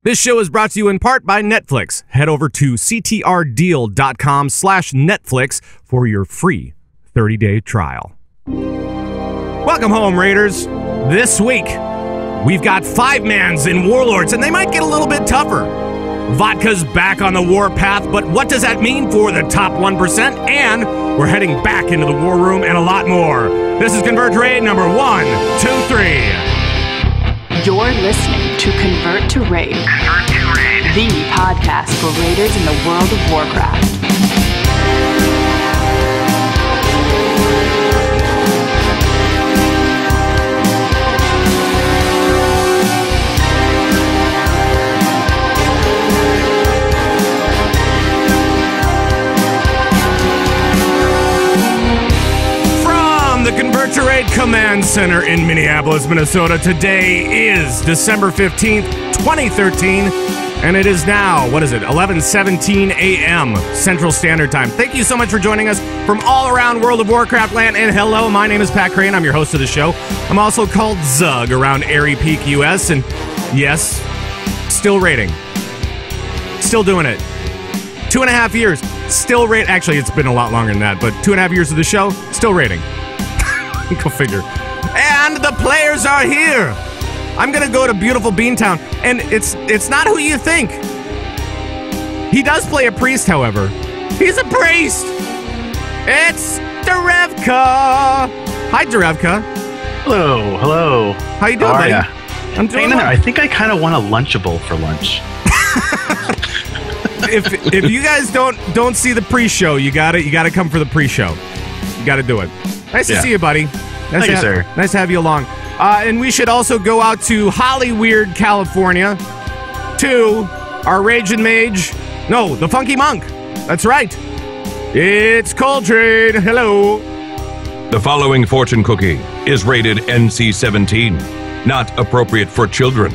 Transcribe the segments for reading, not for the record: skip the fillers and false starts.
This show is brought to you in part by Netflix. Head over to ctrdeal.com/Netflix for your free 30-day trial. Welcome home, Raiders. This week, we've got 5-mans in Warlords, and they might get a little bit tougher. Vodka's back on the war path, but what does that mean for the top 1%? And we're heading back into the war room and a lot more. This is Convert to Raid number 123. You're listening to Convert to Raid. Convert to Raid. The podcast for raiders in the World of Warcraft. The Convert to Raid Command Center in Minneapolis, Minnesota. Today is December 15th, 2013, and it is now, 11:17 a.m. Central Standard Time. Thank you so much for joining us from all around World of Warcraft land, and hello, my name is Pat Krane. I'm your host of the show. I'm also called Zug around Airy Peak, US, and yes, still raiding. Still doing it. 2.5 years, still raid. Actually, it's been a lot longer than that, but 2.5 years of the show, still raiding. Go figure. And the players are here. I'm gonna go to beautiful Beantown, and it's not who you think. He does play a priest, however. He's a priest. It's Derevka. Hi, Derevka. Hello. How you doing, buddy? I'm doing well. I think I kind of want a Lunchable for lunch. if you guys don't see the pre-show, you gotta come for the pre-show. You gotta do it. Nice to see you, buddy. Thank you, sir. Nice to have you along. And we should also go out to Hollyweird, California, to our Raging Mage. No, the Funky Monk. That's right. It's Koltrane. Hello. The following fortune cookie is rated NC-17, not appropriate for children.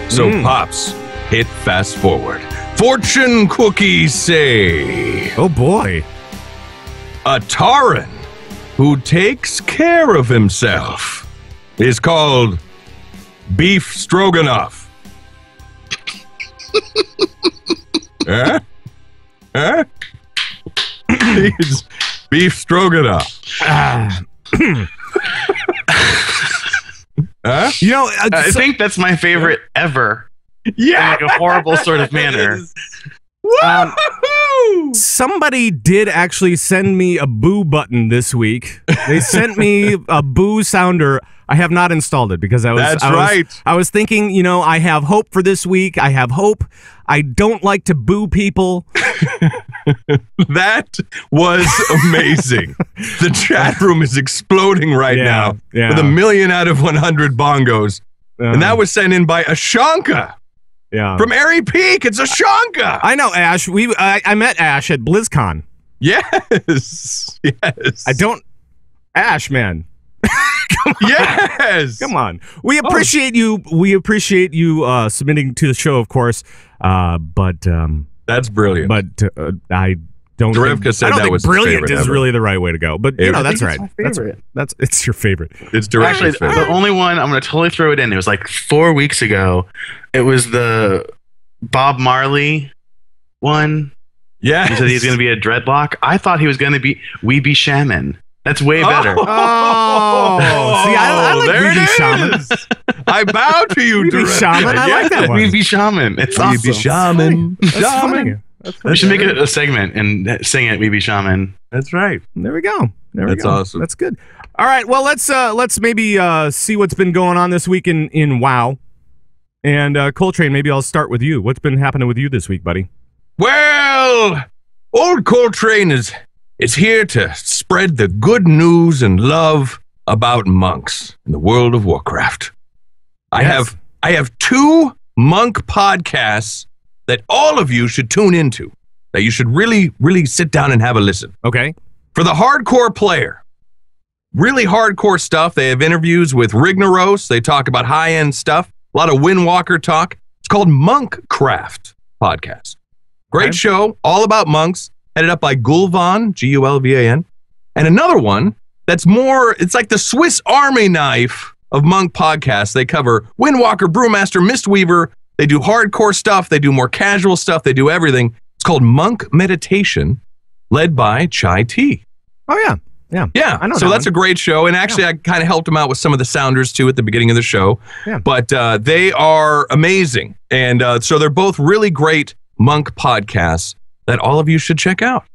So, Pops, hit fast forward. Fortune cookies say... Oh, boy. A Tauren who takes care of himself is called Beef Stroganoff. Huh? He's Beef Stroganoff. Huh? You know, I think that's my favorite ever. Yeah, in like a horrible sort of manner. Somebody did actually send me a boo button this week. They sent me a boo sounder. I have not installed it because I was thinking, you know, I have hope for this week. I have hope. I don't like to boo people. That was amazing. The chat room is exploding right now with 1,000,000 out of 100 bongos. And that was sent in by Ashanka. Yeah. From Airy Peak, it's Ashanka. I know, Ash. I met Ash at BlizzCon. Yes. Ash, man. Yes. Come on. We appreciate you. We appreciate you submitting to the show, of course. But that's brilliant. But I don't. Derevka said that was brilliant is really the right way to go. But you know, that's right. It's your favorite. It's Derevka's favorite. The only one I'm going to totally throw it in. It was like 4 weeks ago. It was the Bob Marley one. Yeah. He said he's going to be a dreadlock. I thought he was going to be Weeby Shaman. That's way better. Oh, see, I like Weeby Shaman. I bow to you, Weeby Shaman. I like that one. Weeby Shaman. It's awesome. Weeby Shaman. Shaman. We should make it a segment and sing it, Weeby Shaman. That's right. There we go. That's awesome. That's good. All right. Well, let's maybe see what's been going on this week in WoW. And Koltrane, maybe I'll start with you. What's been happening with you this week, buddy? Well, old Koltrane is here to spread the good news and love about monks in the World of Warcraft. Yes. I have 2 monk podcasts that all of you should tune into, that you should really, really sit down and have a listen. Okay. For the hardcore player, really hardcore stuff. They have interviews with Rignaros. They talk about high-end stuff. A lot of Windwalker talk. It's called Monkcraft Podcast. Great show, all about monks, headed up by Gulvan, Gulvan. And another one that's more, it's like the Swiss Army knife of monk podcasts. They cover Windwalker, Brewmaster, Mistweaver, They do hardcore stuff. They do more casual stuff. They do everything. It's called Monk Meditation, led by Chai Tea. Oh, yeah. Yeah. I know. So that's a great show. And actually, I kind of helped them out with some of the sounders, too, at the beginning of the show. Yeah. But they are amazing. And so they're both really great monk podcasts that all of you should check out.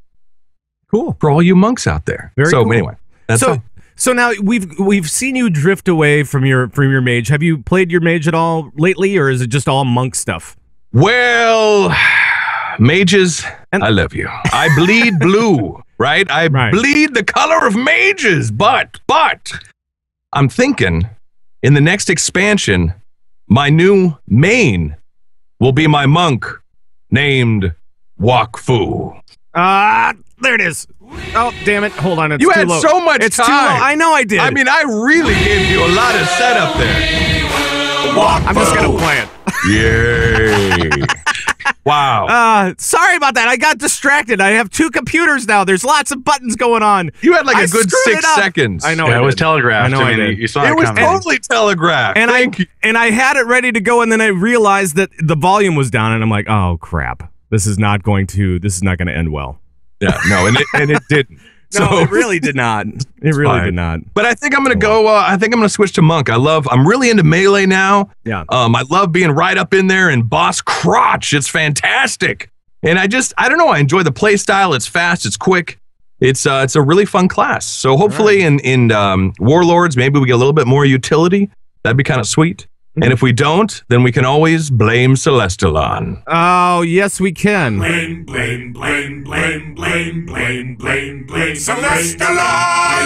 Cool. For all you monks out there. Very cool. Anyway, that's all. So now we've seen you drift away from your mage. Have you played your mage at all lately, or is it just all monk stuff? Well, mages, I love you. I bleed blue, right? I bleed the color of mages, but I'm thinking in the next expansion, my new main will be my monk named Wakfu. There it is. Oh, damn it. Hold on. It's you too had low. so much it's time. Too low. I know I did. I mean, I really gave you a lot of setup there. I'm just going to play it. Yay. Wow. Sorry about that. I got distracted. I have two computers now. There's lots of buttons going on. You had like a good 6 seconds. I know. Yeah, it was telegraphed. I know. I did. You saw it was coming. totally telegraphed. And Thank you. And I had it ready to go, and then I realized that the volume was down, and I'm like, oh crap. This is not going to end well. Yeah, no, and it didn't. No, So it really did not. It really did not. But I think I'm gonna go. I think I'm gonna switch to monk. I'm really into melee now. Yeah. I love being right up in there and boss crotch. It's fantastic. And I don't know. I enjoy the play style. It's fast. It's quick. It's a really fun class. So hopefully in Warlords, maybe we get a little bit more utility. That'd be kind of sweet. And if we don't, then we can always blame Celestalon. Oh, yes, we can. Blame Celestalon,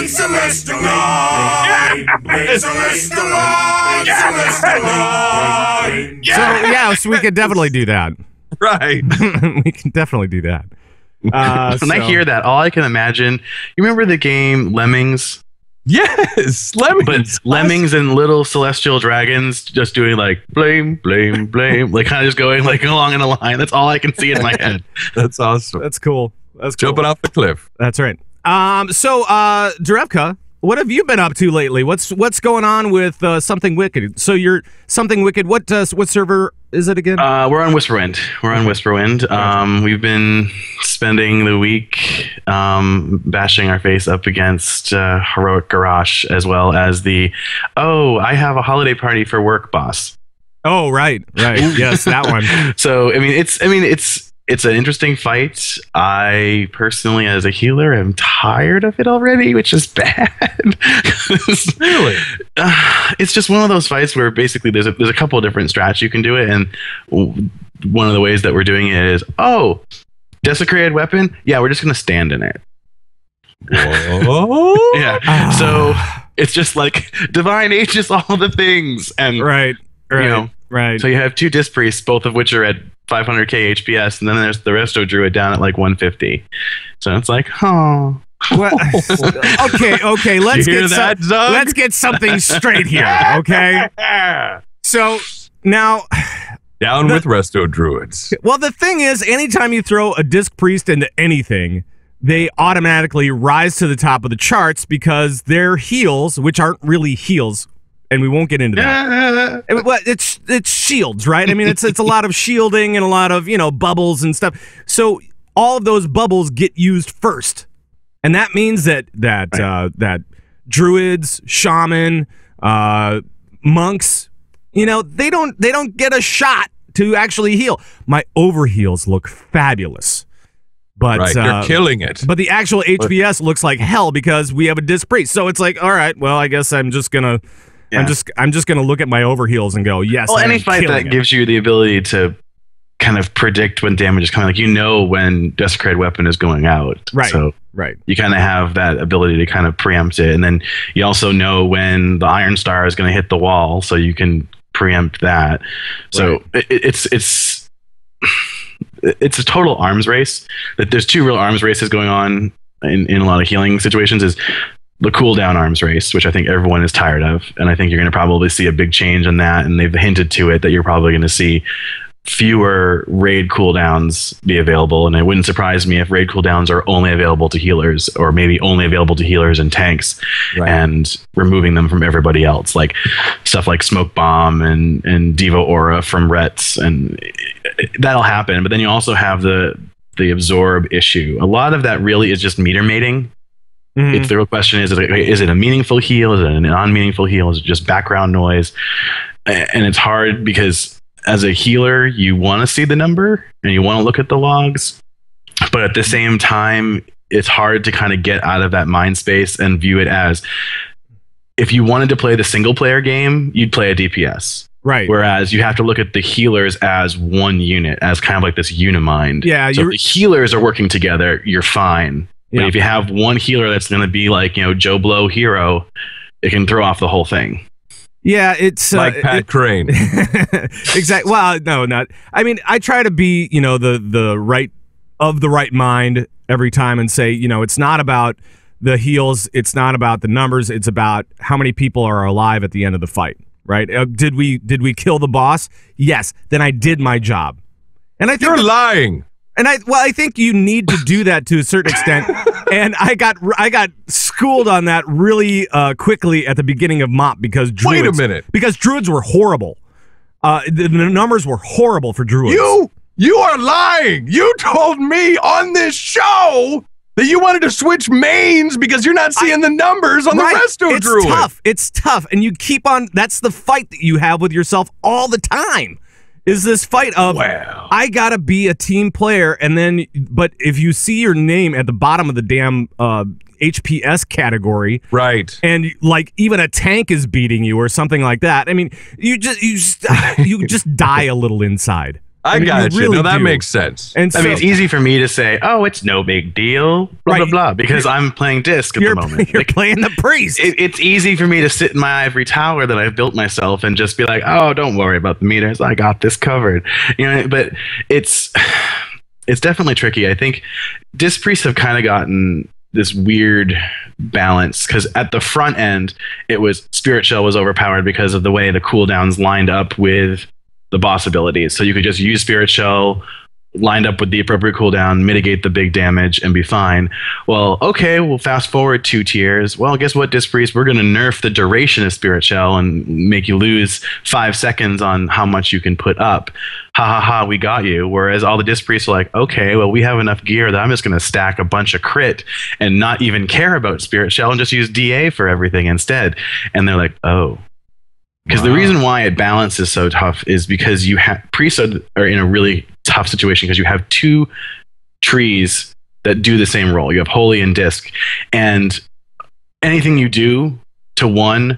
Celestalon. Blame Celestalon, Celestalon. So we could definitely do that. Right. We can definitely do that. When I hear that, all I can imagine, you remember the game Lemmings? Yes, Lemmings. But Lemmings and little celestial dragons just doing like blame, like kind of just going like along in a line. That's all I can see in my head. That's awesome. That's cool. Jumping off the cliff. That's right. So Derevka, what have you been up to lately? What's going on with Something Wicked? So you're Something Wicked. What server is it again? We're on Whisperwind. We've been spending the week bashing our face up against Heroic Garage, as well as I have a holiday party for work boss. Oh, right. Yes, that one. So it's an interesting fight. I personally, as a healer, am tired of it already, which is bad. Really? It's just one of those fights where basically there's a couple of different strats you can do it, and one of the ways that we're doing it is, desecrated weapon? Yeah, we're just going to stand in it. Whoa. Yeah. So it's just like divine aegis, all the things. And right. Right. So you have two disc priests, both of which are at 500k HPS, and then there's the resto druid down at like 150. So it's like, oh. Well, okay. Let's get something straight here. Okay. So now, down with resto druids. Well, the thing is, anytime you throw a disc priest into anything, they automatically rise to the top of the charts because their heals, which aren't really heals, and we won't get into that. But it's shields, right? I mean, it's a lot of shielding and a lot of bubbles and stuff. So all of those bubbles get used first, and that means that druids, shaman, monks, they don't get a shot to actually heal. My overheals look fabulous. But they're killing it. But the actual HPS looks like hell because we have a disc priest. So it's like, all right, well, I guess I'm just gonna I'm just gonna look at my overheals and go, yes. Well, any fight that gives you the ability to kind of predict when damage is coming, like when desecrated weapon is going out. Right. So you kind of have that ability to kind of preempt it, and then you also know when the Iron Star is going to hit the wall, so you can preempt that. So it's a total arms race. That there's two real arms races going on in a lot of healing situations. Is the cooldown arms race, which I think everyone is tired of, and I think you're going to probably see a big change in that. And they've hinted to it that you're probably going to see fewer raid cooldowns be available, and it wouldn't surprise me if raid cooldowns are only available to healers, or maybe only available to healers and tanks, and removing them from everybody else, like stuff like Smoke Bomb and Devo Aura from Rets, and that'll happen. But then you also have the absorb issue. A lot of that really is just meter mating. It's the real question is it a meaningful heal? Is it a non-meaningful heal? Is it just background noise? And it's hard because as a healer, you want to see the number and you want to look at the logs, but at the same time, it's hard to kind of get out of that mind space and view it as, if you wanted to play the single player game, you'd play a DPS. Right. Whereas you have to look at the healers as one unit, as kind of like this unimind. Yeah. So if the healers are working together, you're fine. But if you have one healer that's going to be like, Joe Blow hero, it can throw off the whole thing. Yeah, it's like Pat Krane. Exactly. Well, no, not. I mean, I try to be, the right mind every time and say, it's not about the heals, it's not about the numbers, it's about how many people are alive at the end of the fight, right? Did we kill the boss? Yes. Then I did my job. And I think you're lying. And I think you need to do that to a certain extent. And I got schooled on that really quickly at the beginning of MOP because druids. Wait a minute. Because druids were horrible. The numbers were horrible for druids. You are lying. You told me on this show that you wanted to switch mains because you're not seeing the numbers on the rest of druid. It's tough. And you keep on. That's the fight that you have with yourself all the time. Is this fight of, I gotta be a team player, but if you see your name at the bottom of the damn HPS category, right, and like even a tank is beating you or something like that, I mean, you just die a little inside. I got you. Really that makes sense. And so, it's easy for me to say, "Oh, it's no big deal," blah blah blah, because I'm playing disc at the moment. You're playing the priest. It's easy for me to sit in my ivory tower that I've built myself and just be like, "Oh, don't worry about the meters. I got this covered." But it's definitely tricky. I think disc priests have kind of gotten this weird balance because at the front end, it was Spirit Shell was overpowered because of the way the cooldowns lined up with the boss abilities. So you could just use Spirit Shell lined up with the appropriate cooldown, mitigate the big damage, and be fine. Well, okay, we'll fast forward 2 tiers. Well, guess what, Disc Priest? We're going to nerf the duration of Spirit Shell and make you lose 5 seconds on how much you can put up. Ha ha ha, we got you. Whereas all the Disc Priests are like, okay, well, we have enough gear that I'm just going to stack a bunch of crit and not even care about Spirit Shell and just use DA for everything instead. And they're like, oh. Because the reason why it balances so tough is because you have priests are in a really tough situation because you have 2 trees that do the same role. You have Holy and Disc, and anything you do to one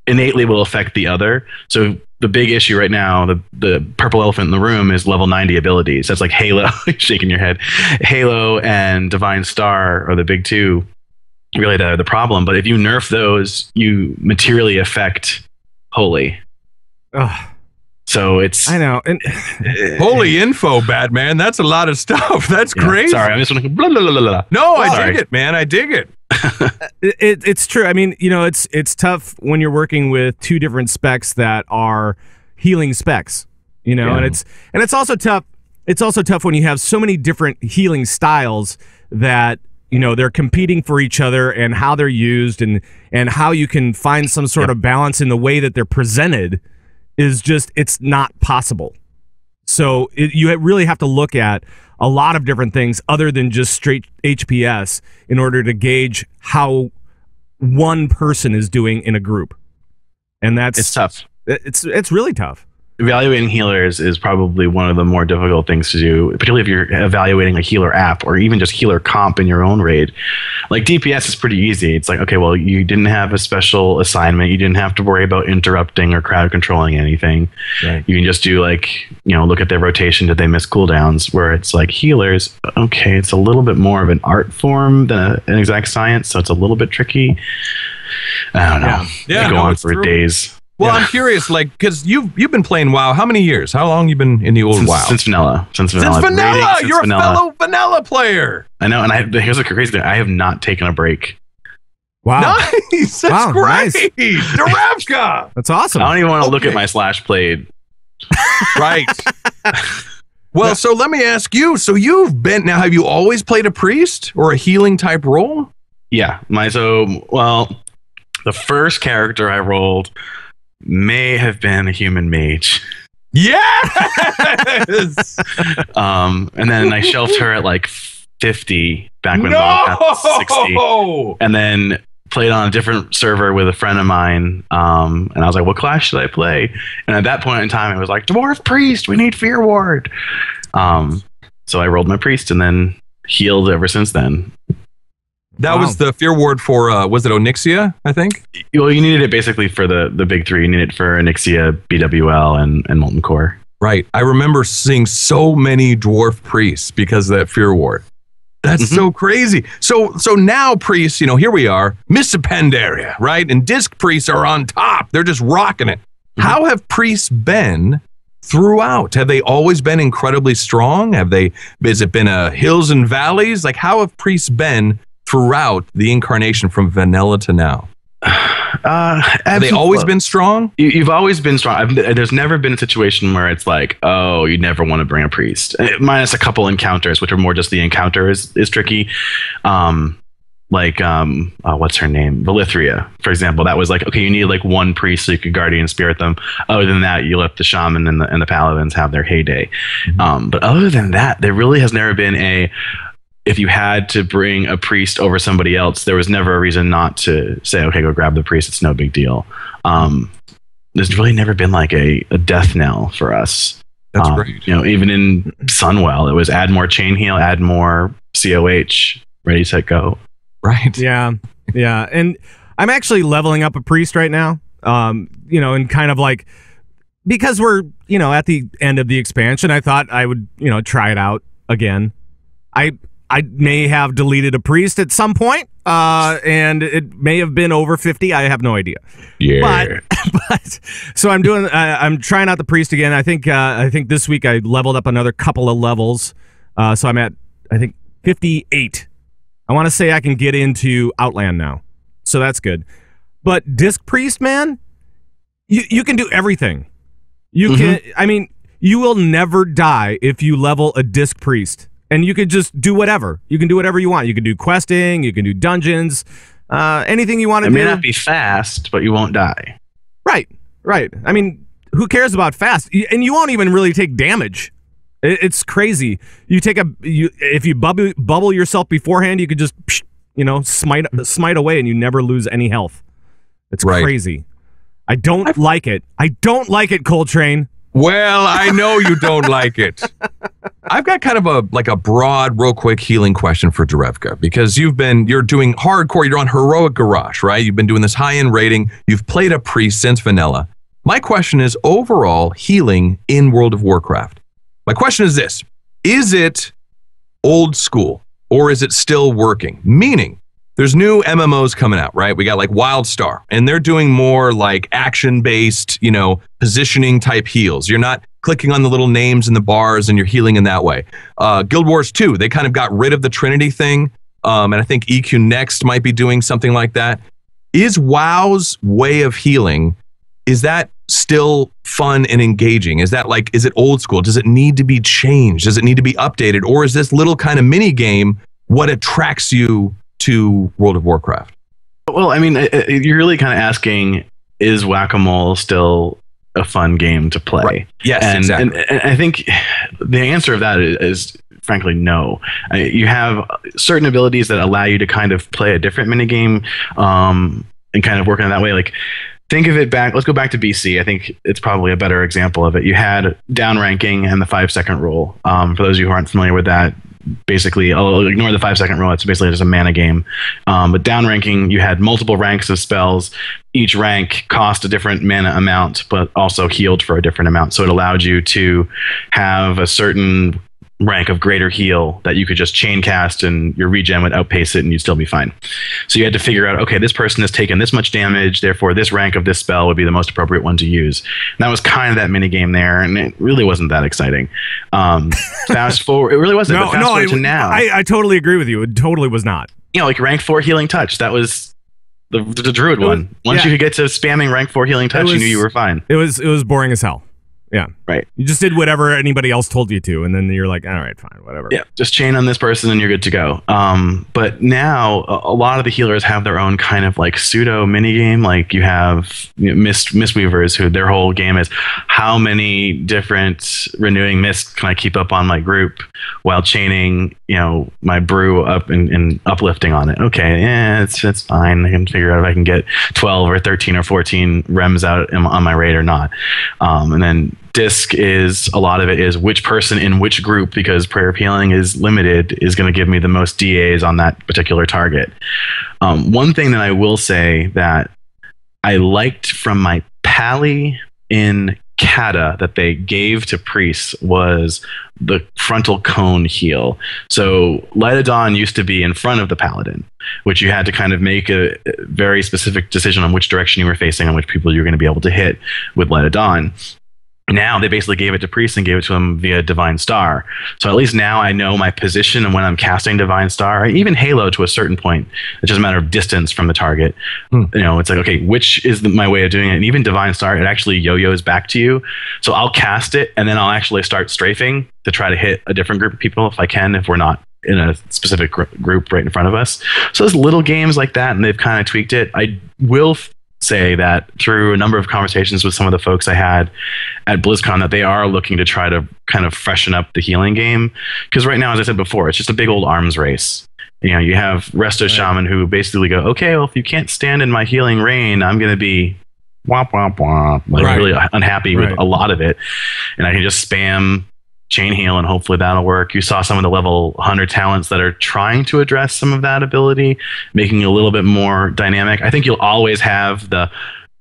innately will affect the other. So the big issue right now, the purple elephant in the room, is level 90 abilities. That's like Halo, shaking your head. Halo and Divine Star are the big 2, really the problem. But if you nerf those, you materially affect Holy. Ugh. So it's... I know. And holy info, Batman. That's a lot of stuff. That's crazy. Sorry, I'm just like... Blah, blah, blah, blah. No, I dig it, man. I dig it. It's true. I mean, it's tough when you're working with 2 different specs that are healing specs, and it's also tough. It's also tough when you have so many different healing styles that they're competing for each other and how they're used and how you can find some sort of balance in the way that they're presented is just, it's not possible. So you really have to look at a lot of different things other than just straight HPS in order to gauge how one person is doing in a group. And it's tough. It's really tough. Evaluating healers is probably one of the more difficult things to do, particularly if you're evaluating a healer app or even just healer comp in your own raid. Like DPS is pretty easy. It's like, okay, well, you didn't have a special assignment. You didn't have to worry about interrupting or crowd controlling anything. Right. You can just do look at their rotation. Did they miss cooldowns? Where it's like healers, okay, it's a little bit more of an art form than an exact science, so it's a little bit tricky. I don't know. Yeah, go on for days. Well, I'm curious, because you've been playing WoW. How many years? How long you been in the old WoW? Since vanilla. Since vanilla. You're a fellow vanilla player. I know, and here's the crazy thing: I have not taken a break. Wow, nice. That's great. Nice. Derevka. That's awesome. I don't even want to look at my slash played Right. Well, so let me ask you. So you've been now. Have you always played a priest or a healing type role? Yeah. The first character I rolled may have been a human mage. Yes. And then I shelved her at like 50 back when I was 60, and then played on a different server with a friend of mine. And I was like, what class should I play? And at that point in time, it was like, Dwarf Priest, we need Fear Ward. So I rolled my priest and then healed ever since then. That was the Fear Ward for, was it Onyxia, I think? Well, you needed it basically for the big three. You needed it for Onyxia, BWL, and Molten Core. Right. I remember seeing so many dwarf priests because of that Fear Ward. That's so crazy. So now priests, here we are, Mists of Pandaria, right? And disc priests are on top. They're just rocking it. How have priests been throughout? Have they always been incredibly strong? Has it been hills and valleys? Like, how have priests been throughout the incarnation from vanilla to now? Have they always been strong? You've always been strong. There's never been a situation where it's like, oh, you never want to bring a priest. Minus a couple encounters, which are more just the encounter is tricky. What's her name? Valithria, for example. That was like, okay, you need like one priest so you could guardian spirit them. Other than that, you let the shaman and the paladins have their heyday. But other than that, there really has never been if you had to bring a priest over somebody else, there was never a reason not to say, okay, go grab the priest. It's no big deal. There's really never been like a death knell for us. That's great. Even in Sunwell, it was add more chain heal, add more COH, ready, set, go. Right. Yeah. Yeah. And I'm actually leveling up a priest right now. And kind of like, because we're, at the end of the expansion, I thought I would, try it out again. I may have deleted a priest at some point, and it may have been over 50. I have no idea. Yeah. But so I'm trying out the priest again. I think this week I leveled up another couple of levels. So I'm at, I think, 58. I want to say I can get into Outland now. So that's good. But Disc Priest, man, you can do everything. You will never die if you level a Disc Priest. And you could just do whatever. You can do whatever you want. You can do questing. You can do dungeons. Anything you want to do. It may not be fast, but you won't die. Right. I mean, who cares about fast? And you won't even really take damage. It's crazy. If you bubble yourself beforehand, you could just smite away, and you never lose any health. It's crazy. I don't like it. I don't like it, Koltrane. Well, I know you don't like it. I've got kind of a broad, real quick healing question for Derevka, because you're doing hardcore, you're on Heroic Garage, right? You've been doing this high-end rating. You've played a priest since vanilla. My question is overall healing in World of Warcraft. My question is this: is it old school or is it still working? Meaning, there's new MMOs coming out, right? We got like WildStar, and they're doing more like action-based, positioning type heals. You're not clicking on the little names in the bars and you're healing in that way. Guild Wars 2, they kind of got rid of the Trinity thing. And I think EQ Next might be doing something like that. Is WoW's way of healing, is that still fun and engaging? Is it old school? Does it need to be changed? Does it need to be updated? Or is this little kind of mini game what attracts you to World of Warcraft? Well, I mean, you're really kind of asking, is Whack-A-Mole still a fun game to play? Right. Yes, exactly. And I think the answer of that is frankly no. You have certain abilities that allow you to kind of play a different minigame and kind of work in that way. Like, think of it back. Let's go back to BC. I think it's probably a better example of it. You had downranking and the 5-second rule. For those of you who aren't familiar with that, basically, I'll ignore the 5-second rule. It's basically just a mana game. But downranking, you had multiple ranks of spells. Each rank cost a different mana amount, but also healed for a different amount. So it allowed you to have a certain rank of greater heal that you could just chain cast and your regen would outpace it and you'd still be fine. So you had to figure out, okay, this person has taken this much damage, therefore this rank of this spell would be the most appropriate one to use. And that was kind of that mini game there, and it really wasn't that exciting. Fast forward, it really wasn't. But fast forward to now. I totally agree with you. It totally was not. Like rank 4 healing touch, that was the druid one. Once you could get to spamming rank 4 healing touch, you knew you were fine. It was boring as hell. Yeah. Right. You just did whatever anybody else told you to, and then you're like, all right, fine, whatever. Yeah, just chain on this person and you're good to go. But now a lot of the healers have their own kind of like pseudo mini game. Like you have Mistweavers, who their whole game is how many different renewing mists can I keep up on my group while chaining, my brew up and uplifting on it. Okay, yeah, it's fine. I can figure out if I can get 12 or 13 or 14 rems out on my raid or not. And then disc is a lot of it is which person in which group, because prayer healing is limited, is going to give me the most DAs on that particular target. One thing that I will say that I liked from my pally in Kata that they gave to priests was the frontal cone heal. So Light of Dawn used to be in front of the paladin, which you had to kind of make a very specific decision on which direction you were facing and which people you were going to be able to hit with Light of Dawn. Now they basically gave it to priests and gave it to them via Divine Star. So at least now I know my position, and when I'm casting Divine Star, even Halo to a certain point, it's just a matter of distance from the target. It's like, okay, which is my way of doing it? And even Divine Star, it actually yo-yos back to you. So I'll cast it, and then I'll actually start strafing to try to hit a different group of people if I can, if we're not in a specific group right in front of us. So there's little games like that, and they've kind of tweaked it. I will say that through a number of conversations with some of the folks I had at BlizzCon, that they are looking to try to kind of freshen up the healing game. Because right now, as I said before, it's just a big old arms race. You have Resto Shaman who basically go, okay, well, if you can't stand in my healing rain, I'm going to be womp, womp, womp. Really unhappy with a lot of it. And I can just spam chain heal, and hopefully that'll work. You saw some of the level 100 talents that are trying to address some of that ability, making it a little bit more dynamic. I think you'll always have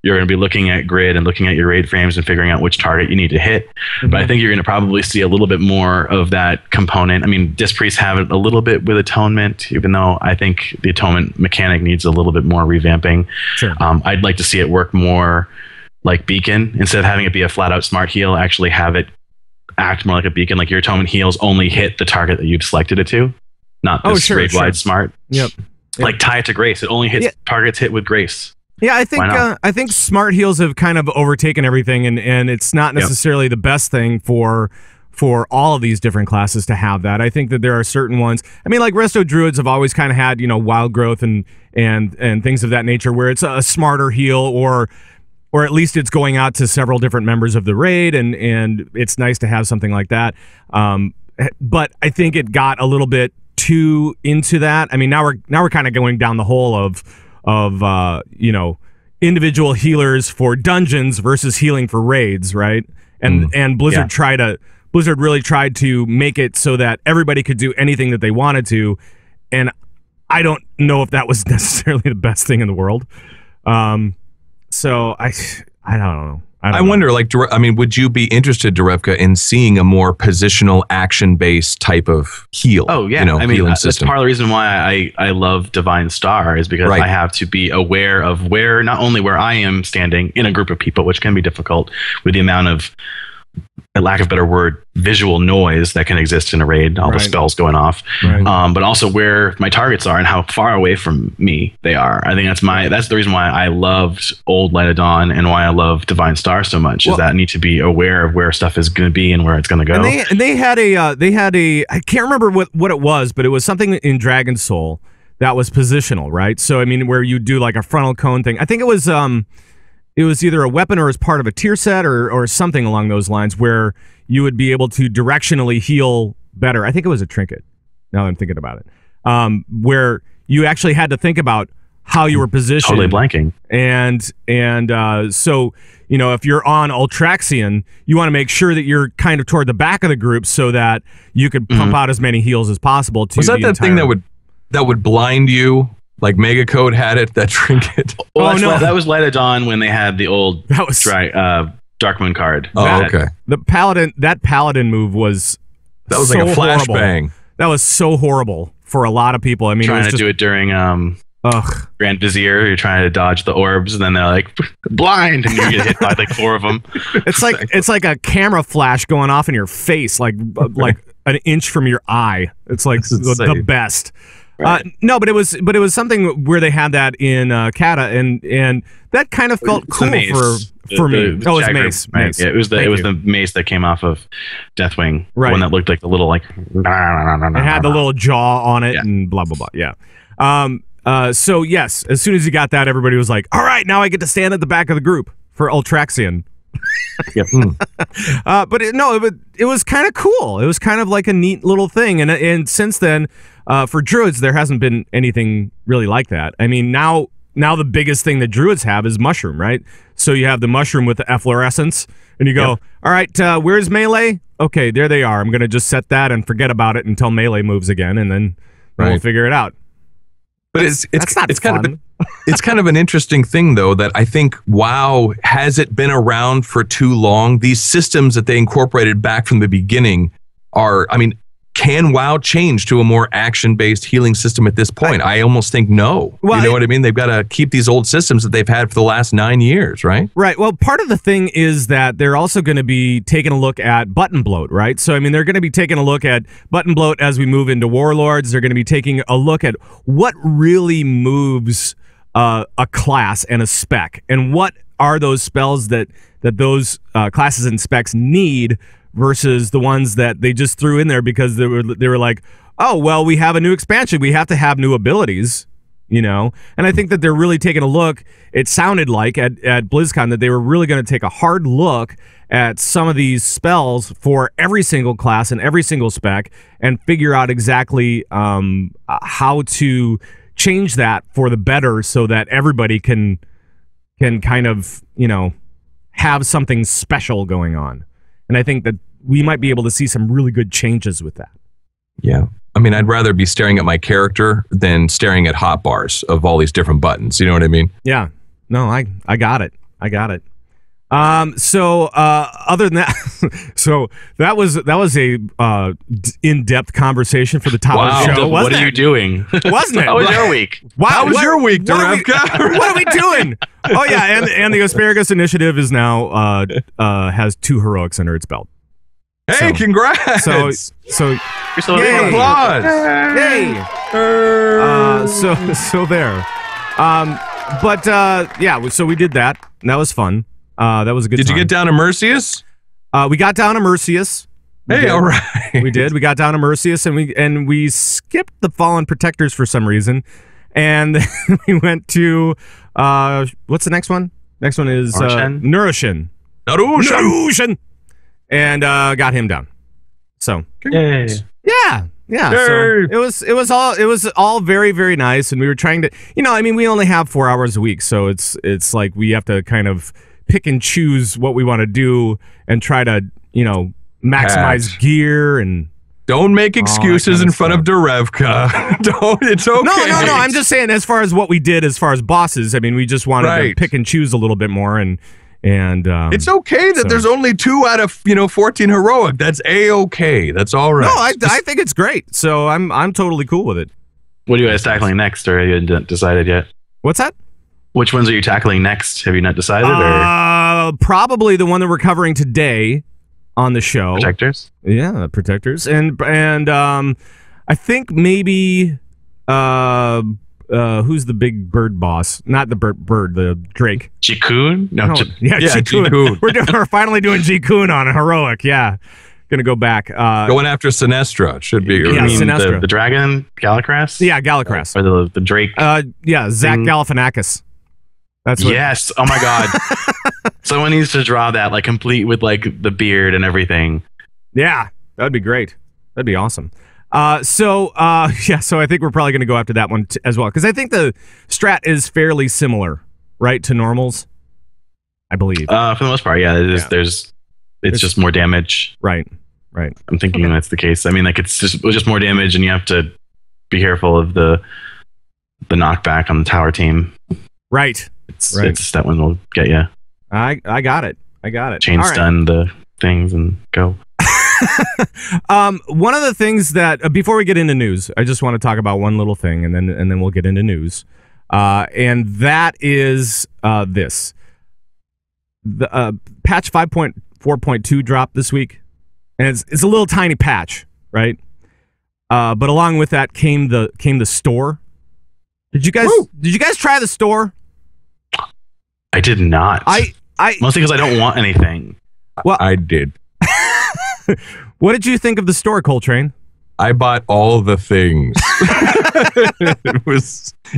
you're going to be looking at grid and looking at your raid frames and figuring out which target you need to hit. Mm-hmm. But I think you're going to probably see a little bit more of that component. I mean, Disc Priests have it a little bit with Atonement, even though I think the Atonement mechanic needs a little bit more revamping. Sure. I'd like to see it work more like Beacon. Instead of having it be a flat out smart heal, actually have it act more like a beacon. Like your Atonement heals only hit the target that you've selected it to, not this raid-wide smart. Yep. Like tie it to Grace. It only hits targets hit with Grace. Yeah, I think smart heals have kind of overtaken everything, and it's not necessarily the best thing for all of these different classes to have that. I think that there are certain ones. I mean, like Resto Druids have always kind of had, wild growth and things of that nature, where it's a smarter heal, or at least it's going out to several different members of the raid, and it's nice to have something like that. But I think it got a little bit too into that. I mean, now we're kind of going down the hole of individual healers for dungeons versus healing for raids, right? And Blizzard really tried to make it so that everybody could do anything that they wanted to, and I don't know if that was necessarily the best thing in the world. So I don't know. I wonder, would you be interested, Derevka, in seeing a more positional, action-based type of heal? Oh, yeah. Healing that's system. part of the reason why I love Divine Star, is because I have to be aware of not only where I am standing in a group of people, which can be difficult with the amount of, a lack of a better word, visual noise that can exist in a raid, all the spells going off, but also where my targets are and how far away from me they are. I think that's the reason why I loved old Light of Dawn and why I love Divine Star so much, is that I need to be aware of where stuff is going to be and where it's going to go. And they had a I can't remember what it was, but it was something in Dragon Soul that was positional, right? So I mean, where you do like a frontal cone thing. I think it was either a weapon or as part of a tier set or something along those lines, where you would be able to directionally heal better. I think it was a trinket, now that I'm thinking about it, where you actually had to think about how you were positioned. Totally blanking. And so, if you're on Ultraxian, you want to make sure that you're kind of toward the back of the group so that you could pump out as many heals as possible. Was that that thing that would blind you? Like Mega Code had it, that trinket. Well, that was Light of Dawn when they had the old Dark Moon card. Okay. That paladin move was like a flashbang. That was so horrible for a lot of people. I mean, trying to do it during Grand Vizier, you're trying to dodge the orbs, and then they're like blind, and you get hit by like 4 of them. It's like a camera flash going off in your face, like an inch from your eye. It's like the best. No, but it was something where they had that in Kata, and that kind of felt cool for me. The It was Jagger, mace. right? Mace. Yeah, it was the mace that came off of Deathwing, Right. the one that looked like the little like. It had the little jaw on it, Yeah. and blah blah blah. Yeah. So yes, as soon as you got that, everybody was like, "All right, now I get to stand at the back of the group for Ultraxian." Yep. But it was kind of cool. It was kind of like a neat little thing, and since then, for druids, there hasn't been anything really like that. I mean, now the biggest thing that druids have is mushroom, right? So you have the mushroom with the efflorescence, and you go, Yep. all right, where's melee? Okay, there they are. I'm gonna just set that and forget about it until melee moves again, and then we'll Right. figure it out. But it's not kind of an interesting thing though, that I think WoW hasn't been around for too long. These systems that they incorporated back from the beginning are, I mean, can WoW change to a more action-based healing system at this point? I almost think no. Well, you know what I mean? They've got to keep these old systems that they've had for the last 9 years, right? Right. Well, part of the thing is that they're also going to be taking a look at button bloat, right? So, I mean, they're going to be taking a look at button bloat as we move into Warlords. They're going to be taking a look at what really moves a class and a spec, and what are those spells that those classes and specs need versus the ones that they just threw in there because they were like, oh, well, we have a new expansion. We have to have new abilities. You know, and I think that they're really taking a look. It sounded like at BlizzCon that they were really going to take a hard look at some of these spells for every single class and every single spec and figure out exactly how to change that for the better so that everybody can kind of, you know, have something special going on. And I think that we might be able to see some really good changes with that. Yeah. I mean, I'd rather be staring at my character than staring at hotbars of all these different buttons. You know what I mean? Yeah. No, I got it. I got it. Other than that, so that was a in-depth conversation for the top of the show. What are you doing? Wasn't it? How was your week? Wow, How was your week, what are we- Derevka? What are we doing? Oh yeah, and the Asparagus Initiative is now has 2 heroics under its belt. Hey, So- congrats! So You're so Yay. Applause! yay. So there. Yeah. So we did that. And that was fun. That was a good. Did you time. get down to Mercius? We got down to Mercius. We Hey, did. all right. We did. We got down to Mercius, and we skipped the Fallen Protectors for some reason, and we went to what's the next one? Next one is Narushan? Narushan, and got him down. So Yay. yeah. So it was all very, very nice, and we were trying to, you know, I mean, we only have 4 hours a week, so it's like we have to kind of pick and choose what we want to do and try to, you know, maximize gear and. Don't make excuses kind in of front of Derevka. Don't. It's okay. No. I'm just saying, as far as what we did, as far as bosses, I mean, we just wanted to Right. pick and choose a little bit more, and it's okay that so- there's only 2 out of 14 heroic. That's a-okay. That's all right. No, I think it's great. So I'm totally cool with it. What are you guys tackling next, or have you not decided yet? What's that? Which ones are you tackling next? Have you not decided? Or Probably the one that we're covering today on the show. Protectors? Yeah, Protectors, and I think maybe who's the big bird boss? Not the bird, the Drake. Jikun? No, Jikun. We're finally doing Jikun on a heroic. Yeah, gonna go back. Going after Sinestra should be. Yeah, You mean Sinestra. the dragon, Galacras? Yeah, Galacras. Or the Drake? Yeah, Zach thing. Galifianakis. That's what. Yes. Oh my god. Someone needs to draw that, like, complete with like the beard and everything. Yeah, that'd be great. That'd be awesome. So I think we're probably going to go after that one as well, because I think the strat is fairly similar, right, to normals, I believe. For the most part, yeah. Yeah. It's just more damage. Right. I'm thinking that's the case. I mean, like, it's just more damage, and you have to be careful of the knockback on the tower team. Right. It's that one will get you. I got it. Chain All right. stun the things and go. One of the things that before we get into news, I just want to talk about one little thing, and then we'll get into news. And that is this. The patch 5.4.2 dropped this week, and it's a little tiny patch, right? But along with that came the store. Did you guys try the store? I did not. I mostly because I don't want anything. Well, I did. What did you think of the store, Koltrane? I bought all the things.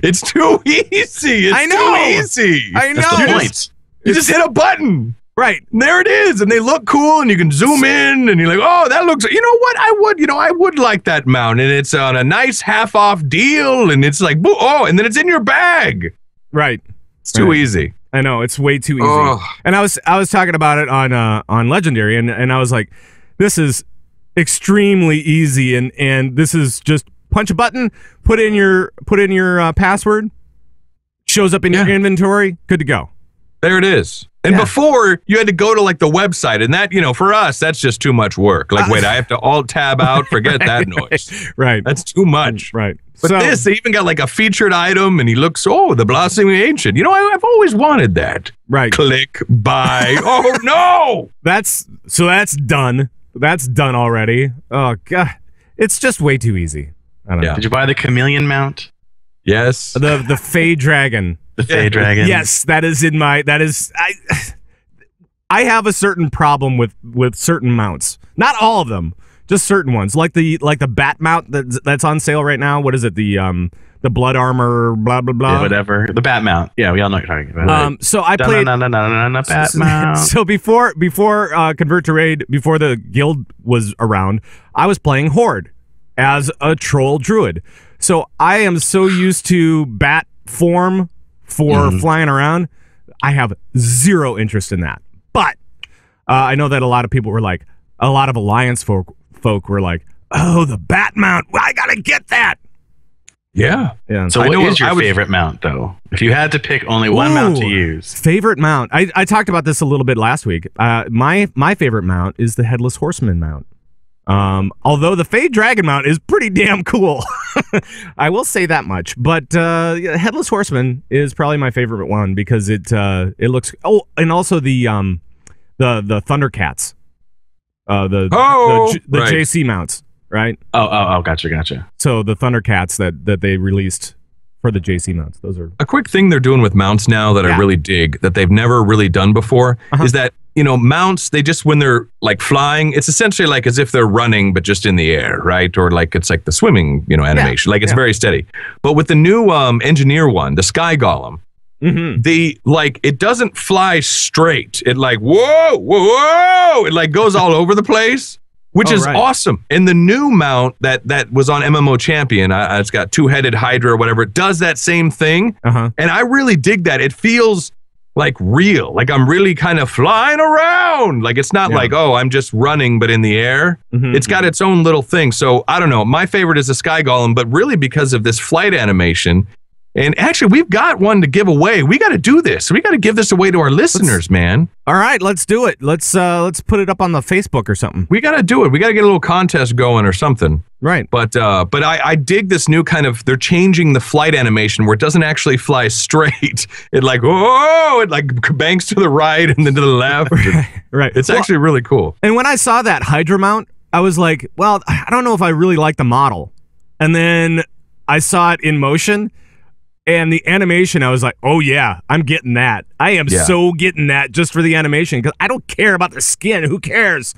It's too easy. I know. Too easy. I know. That's the point. You just hit a button. Right. And there it is. And they look cool and you can zoom in and you're like, oh, that looks, you know what? I would like that mount. And it's on a nice half off deal. And it's like, and then it's in your bag. Right. It's too easy. I know. It's way too easy. Oh. And I was talking about it on Legendary and I was like, this is extremely easy and this is just punch a button, put in your password, shows up in your inventory, good to go. There it is. And before, you had to go to like the website, and that, for us, that's just too much work. Like, wait, I have to alt tab out, forget that noise. Right. That's too much. Right. But this, they even got like a featured item, and he looks, the Blossoming Ancient. I've always wanted that. Right. Click, buy. Oh, no! That's done. That's done already. Oh, God. It's just way too easy. I don't know. Did you buy the chameleon mount? Yes. The Fey Dragon. The Fey Dragon. Yes, I have a certain problem with certain mounts. Not all of them, just certain ones. Like the bat mount that's on sale right now. What is it? The blood armor, blah blah blah. Yeah, whatever. The bat mount. Yeah, we all know what you're talking about. So I played bat mount. So before Convert to Raid, before the guild was around, I was playing Horde as a troll druid. So I am so used to bat form for flying around. I have zero interest in that. But I know that a lot of people were like, a lot of Alliance folk were like, oh, the bat mount, I gotta get that. Yeah. So what is your favorite mount, though? If you had to pick only one mount to use. Favorite mount? I talked about this a little bit last week. My favorite mount is the Headless Horseman mount. Although the Fey Dragon mount is pretty damn cool. I will say that much. But Headless Horseman is probably my favorite one because it looks. Oh, and also the Thundercats, the right. JC mounts, right? Oh, gotcha. So the Thundercats that they released for the JC mounts. Those are a quick thing they're doing with mounts now that I really dig that they've never really done before is that. Mounts, they just, when they're like flying, it's essentially like as if they're running, but just in the air, right? Or like it's like the swimming, animation. Like it's very steady. But with the new engineer one, the Sky Golem, it doesn't fly straight. It like, whoa, it like goes all over the place, which is awesome. And the new mount that was on MMO Champion, it's got two-headed Hydra or whatever, it does that same thing. And I really dig that. It feels like real, like I'm really kind of flying around. Like it's not like, I'm just running, but in the air. It's got its own little thing. So I don't know. My favorite is the Sky Golem, but really because of this flight animation. And actually, we've got one to give away. We got to do this. We got to give this away to our listeners, man. All right, let's do it. Let's put it up on the Facebook or something. We got to do it. We got to get a little contest going or something. Right. But I dig this new kind of, they're changing the flight animation where it doesn't actually fly straight. It like, it like banks to the right and then to the left. Right. It's actually really cool. And when I saw that Hydra mount, I was like, well, I don't know if I really like the model. And then I saw it in motion. And the animation, I was like, oh, yeah, I'm getting that. I am so getting that just for the animation because I don't care about the skin. Who cares?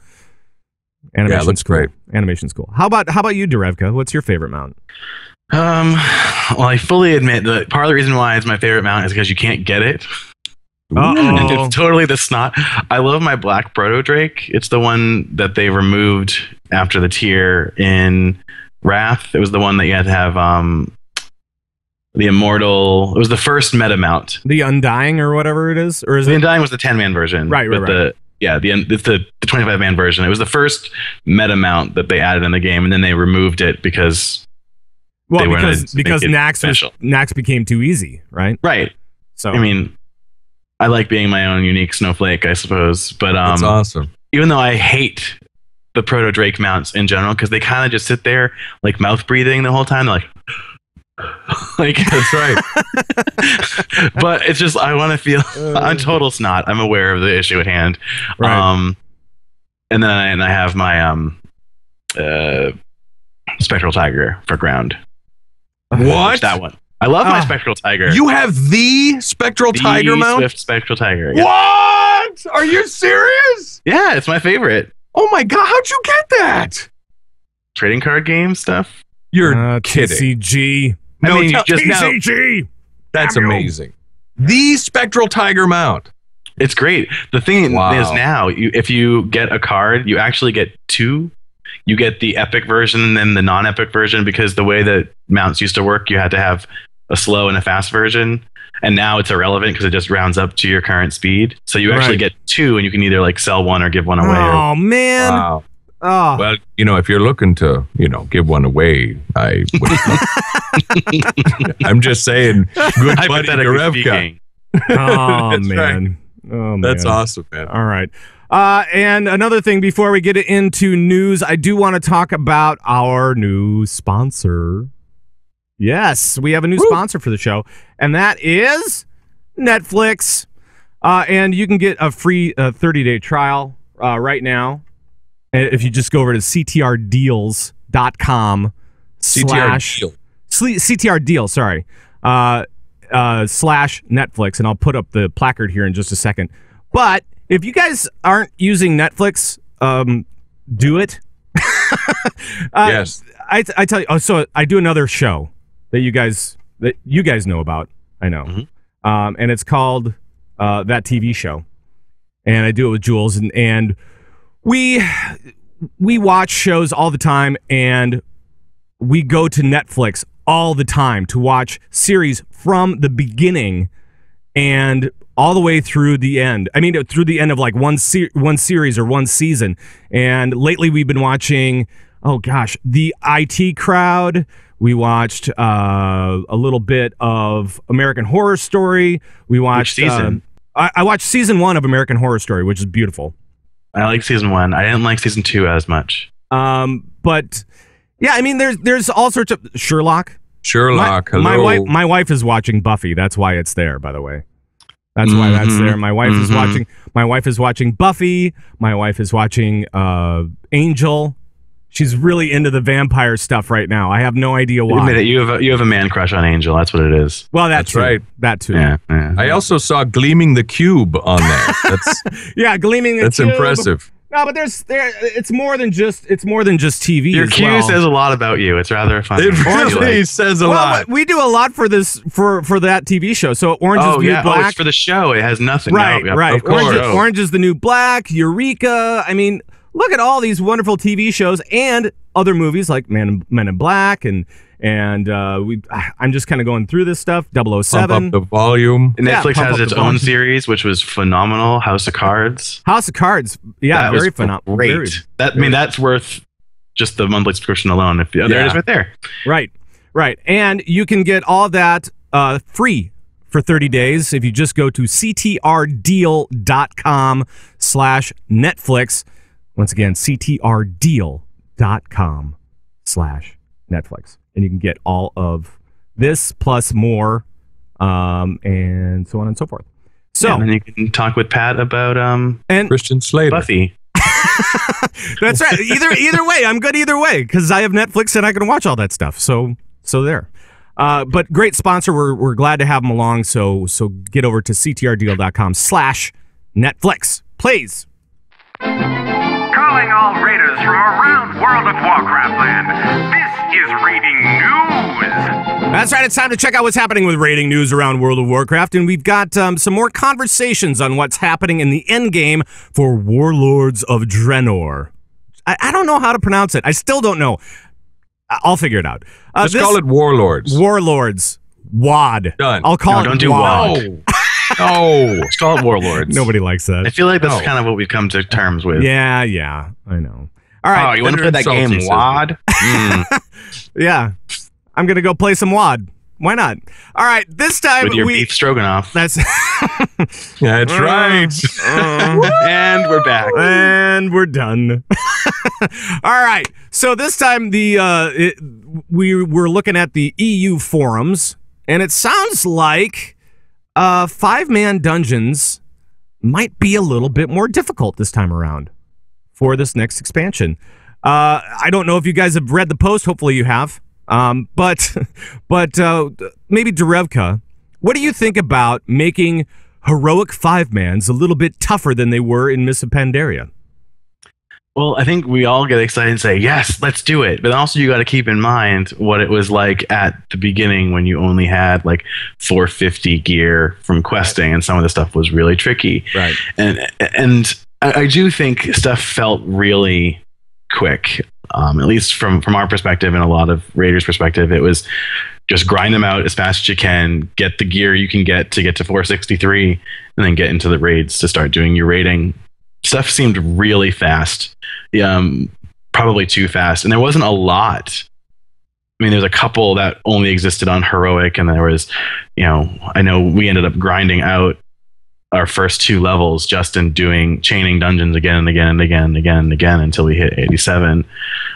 Animation's looks cool. great. Animation's cool. How about you, Derevka? What's your favorite mount? Well, I fully admit that part of the reason why it's my favorite mount is because you can't get it. And it's totally the snot. I love my Black Proto Drake. It's the one that they removed after the tier in Wrath. It was the one that you had to have... the Immortal. It was the first meta mount. The Undying or whatever it is, or is the it? Undying was the 10-man version. Right. It's the 25-man version. It was the first meta mount that they added in the game, and then they removed it because Nax became too easy, right? Right. So I mean, I like being my own unique snowflake, I suppose. But that's awesome. Even though I hate the Proto Drake mounts in general because they kind of just sit there like mouth breathing the whole time. They're like that's right. But it's just I want to feel I'm total snot. I'm aware of the issue at hand. Right. And then I have my Spectral Tiger for ground. What? That one. I love my Spectral Tiger. You have the Spectral Tiger mount? Swift Spectral Tiger. Yeah. What? Are you serious? Yeah, it's my favorite. Oh my God, how'd you get that? Trading card game stuff. You're kidding. TCG. No, I mean, you just know. TCG. That's amazing. The Spectral Tiger mount. It's great. The thing is now, if you get a card, you actually get two. You get the epic version and then the non-epic version, because the way that mounts used to work, you had to have a slow and a fast version. And now it's irrelevant because it just rounds up to your current speed. So you actually get two, and you can either like sell one or give one away. Oh, man. Wow. Oh. Well, if you're looking to, give one away, I would. I'm just saying, good buddy Derevka. Oh, That's man. right. Oh, man. That's awesome, man. All right. And another thing before we get into news, I do want to talk about our new sponsor. Yes, we have a new sponsor for the show, and that is Netflix. And you can get a free 30-day trial right now if you just go over to ctrdeals.com CTR deal, sorry. / Netflix, and I'll put up the placard here in just a second. But if you guys aren't using Netflix, do it. Yes. I tell you. Oh, so I do another show that you guys know about. I know, and it's called That TV Show, and I do it with Jules, and we watch shows all the time, and we go to Netflix all the time to watch series from the beginning and all the way through the end. I mean, through the end of like one series or one season. And lately we've been watching, The IT Crowd. We watched a little bit of American Horror Story. We watched Which season? I watched season 1 of American Horror Story, which is beautiful. I like season 1. I didn't like season 2 as much. But yeah, I mean, there's all sorts of Sherlock. Hello. My wife is watching Buffy. That's why it's there, by the way. That's why that's there. My wife is watching. My wife is watching Buffy. My wife is watching Angel. She's really into the vampire stuff right now. I have no idea why. Admit it, you have a man crush on Angel. That's what it is. Well, that's right. That too. Yeah. I also saw Gleaming the Cube on there. That's Gleaming the Cube. That's impressive. No, but it's more than just TV. Your as cue well. says a lot about you. It's rather funny. It really says a lot. We do a lot for this for that TV show. So Orange is the New Black. It's for the show. It has nothing. Right, no, right. Of course. Orange is the New Black. Eureka. I mean, look at all these wonderful TV shows and other movies like Men in Black and I'm just kind of going through this stuff. 007. Pump up the volume. Netflix pump has up its the own volume. series, which was phenomenal. House of Cards. House of Cards. Yeah, That very was phenomenal. Great. That's worth just the monthly subscription alone. There it is right there. Right. And you can get all that free for 30 days if you just go to ctrdeal.com/Netflix. Once again, ctrdeal.com/Netflix. And you can get all of this plus more, and so on and so forth. So, and then you can talk with Pat about and Christian Slater. Buffy. That's right. Either way, I'm good either way because I have Netflix and I can watch all that stuff. So there. But great sponsor. We're glad to have them along. So get over to ctrdeal.com/Netflix, please. Calling all raiders from around World of Warcraft land. This is Raiding News. That's right. It's time to check out what's happening with raiding news around World of Warcraft, and we've got some more conversations on what's happening in the end game for Warlords of Draenor. I don't know how to pronounce it. I still don't know. I'll figure it out. Just call it Warlords. Warlords. WAD. Done. I'll call it don't do WAD. No. Let's call it Warlords. Nobody likes that. I feel like that's kind of what we've come to terms with. Yeah, I know. All right. Oh, you want to play that game, WAD? Yeah. I'm going to go play some WAD. Why not? All right. This time with your beef stroganoff. That's That's right. And we're back. And we're done. All right. So this time we were looking at the EU forums, and it sounds like 5-man dungeons might be a little bit more difficult this time around for this next expansion. I don't know if you guys have read the post. Hopefully you have. But maybe Derevka, what do you think about making heroic 5-mans a little bit tougher than they were in Mists of Pandaria? Well, I think we all get excited and say, yes, let's do it. But also you got to keep in mind what it was like at the beginning when you only had like 450 gear from questing, and some of the stuff was really tricky. Right. And I do think stuff felt really quick, at least from our perspective and a lot of Raiders' perspective. It was just grind them out as fast as you can, get the gear you can get to 463, and then get into the raids to start doing your raiding. Stuff seemed really fast, probably too fast, and there wasn't a lot. I mean, there's a couple that only existed on heroic, and there was, I know we ended up grinding out our first 2 levels just in doing chaining dungeons again and again and again and again and again until we hit 87.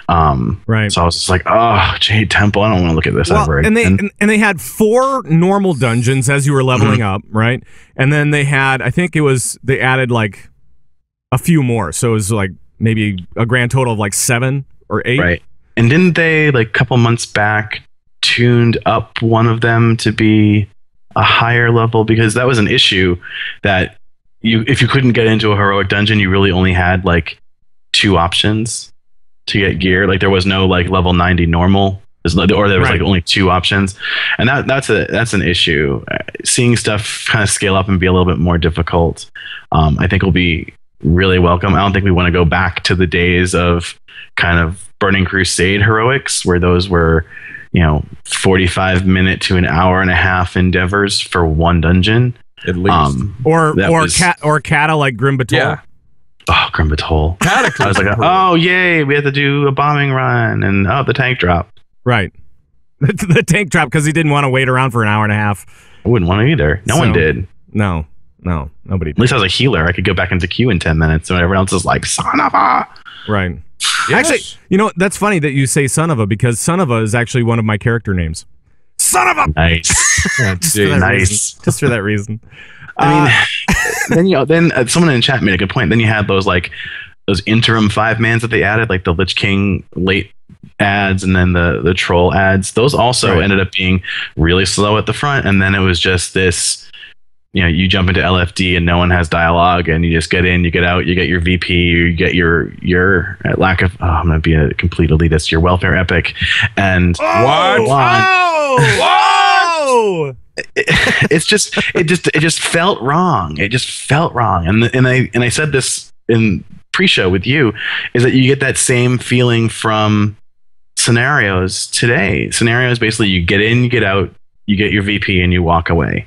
Right. So I was just like, oh, Jade Temple, I don't want to look at this ever again. And they had 4 normal dungeons as you were leveling up, right? And then they had, I think they added like a few more. So it was like maybe a grand total of like 7 or 8. Right. And didn't they, like a couple months back, tuned up one of them to be a higher level? Because that was an issue that if you couldn't get into a heroic dungeon, you really only had like 2 options to get gear. Like there was no like level 90 normal, or there was like only 2 options, and that's an issue. Seeing stuff kind of scale up and be a little bit more difficult, I think will be really welcome. I don't think we want to go back to the days of kind of Burning Crusade heroics, where those were 45-minute to an hour and a half endeavors for one dungeon at least, or Kata like Grim Batol. Yeah. Oh, Grim Batol. I was like, oh yay, we had to do a bombing run, and the tank drop. Right. The tank drop because he didn't want to wait around for an hour and a half. I wouldn't want to either. No one did. No, nobody did. At least I was a healer. I could go back into queue in 10 minutes, and everyone else is like, son of a. Right. Yes. Actually, that's funny that you say son of a, because son of a is actually one of my character names. Son of a. Nice. Nice. Just for that reason. I mean, then someone in chat made a good point. Then you had those interim 5-mans that they added, like the Lich King late ads and then the troll ads. Those also ended up being really slow at the front, and then it was just this. You jump into LFD and no one has dialogue, and you just get in, you get out, you get your VP, you get your lack of. Oh, I'm gonna be a complete elitist. Your welfare epic, and it just felt wrong. It just felt wrong, and I said this in pre-show with you, is that you get that same feeling from scenarios today. Scenarios basically, you get in, you get out, you get your VP, and you walk away.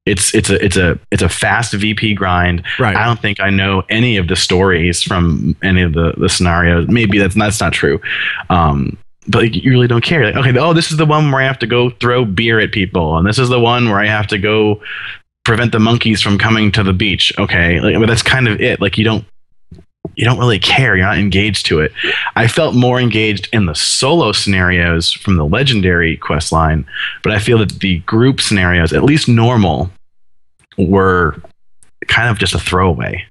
It's a fast VP grind. Right. I don't think I know any of the stories from any of the scenarios. Maybe that's not true. But you really don't care. Like, okay, this is the one where I have to go throw beer at people, and this is the one where I have to go prevent the monkeys from coming to the beach. Okay, but that's kind of it. Like you don't really care. You're not engaged to it. I felt more engaged in the solo scenarios from the legendary quest line, but I feel that the group scenarios, at least normal, were kind of just a throwaway.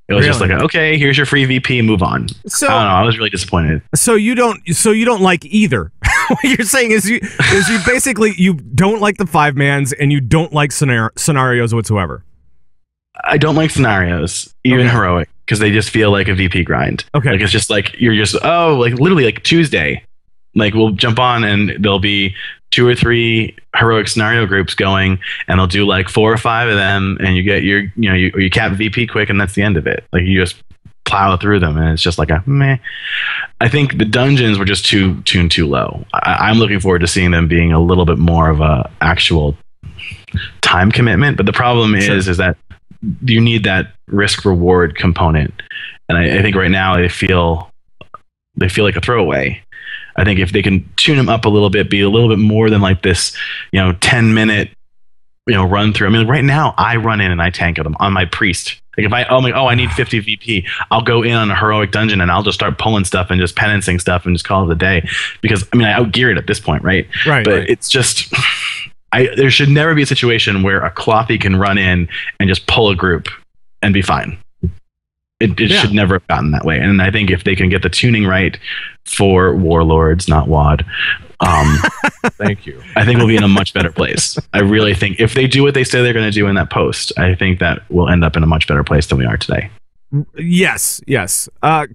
It was just like, okay, here's your free VP, move on. So I don't know. I was really disappointed. So you don't like either. What you're saying is you basically you don't like the 5-mans and you don't like scenarios whatsoever. I don't like scenarios, even heroic, because they just feel like a VP grind. Okay. Like it's just like you're just literally like Tuesday. Like we'll jump on and there'll be 2 or 3 heroic scenario groups going, and they'll do like 4 or 5 of them, and you get your you cap VP quick, and that's the end of it. Like you just plow through them, and it's just like a meh. I think the dungeons were just tuned too low. I'm looking forward to seeing them being a little bit more of a actual time commitment, but the problem is that you need that risk reward component, and I think right now they feel like a throwaway. I think if they can tune them up a little bit, be a little bit more than like this 10-minute run through. I mean, right now I run in and I tank them on my priest. Like if I need 50 VP, I'll go in on a heroic dungeon and I'll just start pulling stuff and just penancing stuff and just call it a day, because I mean I outgear it at this point, right? But it's just there should never be a situation where a clothy can run in and just pull a group and be fine. It should never have gotten that way. And I think if they can get the tuning right for Warlords, not WAD, thank you. I think we'll be in a much better place. I really think if they do what they say they're going to do in that post, I think that we'll end up in a much better place than we are today. Yes.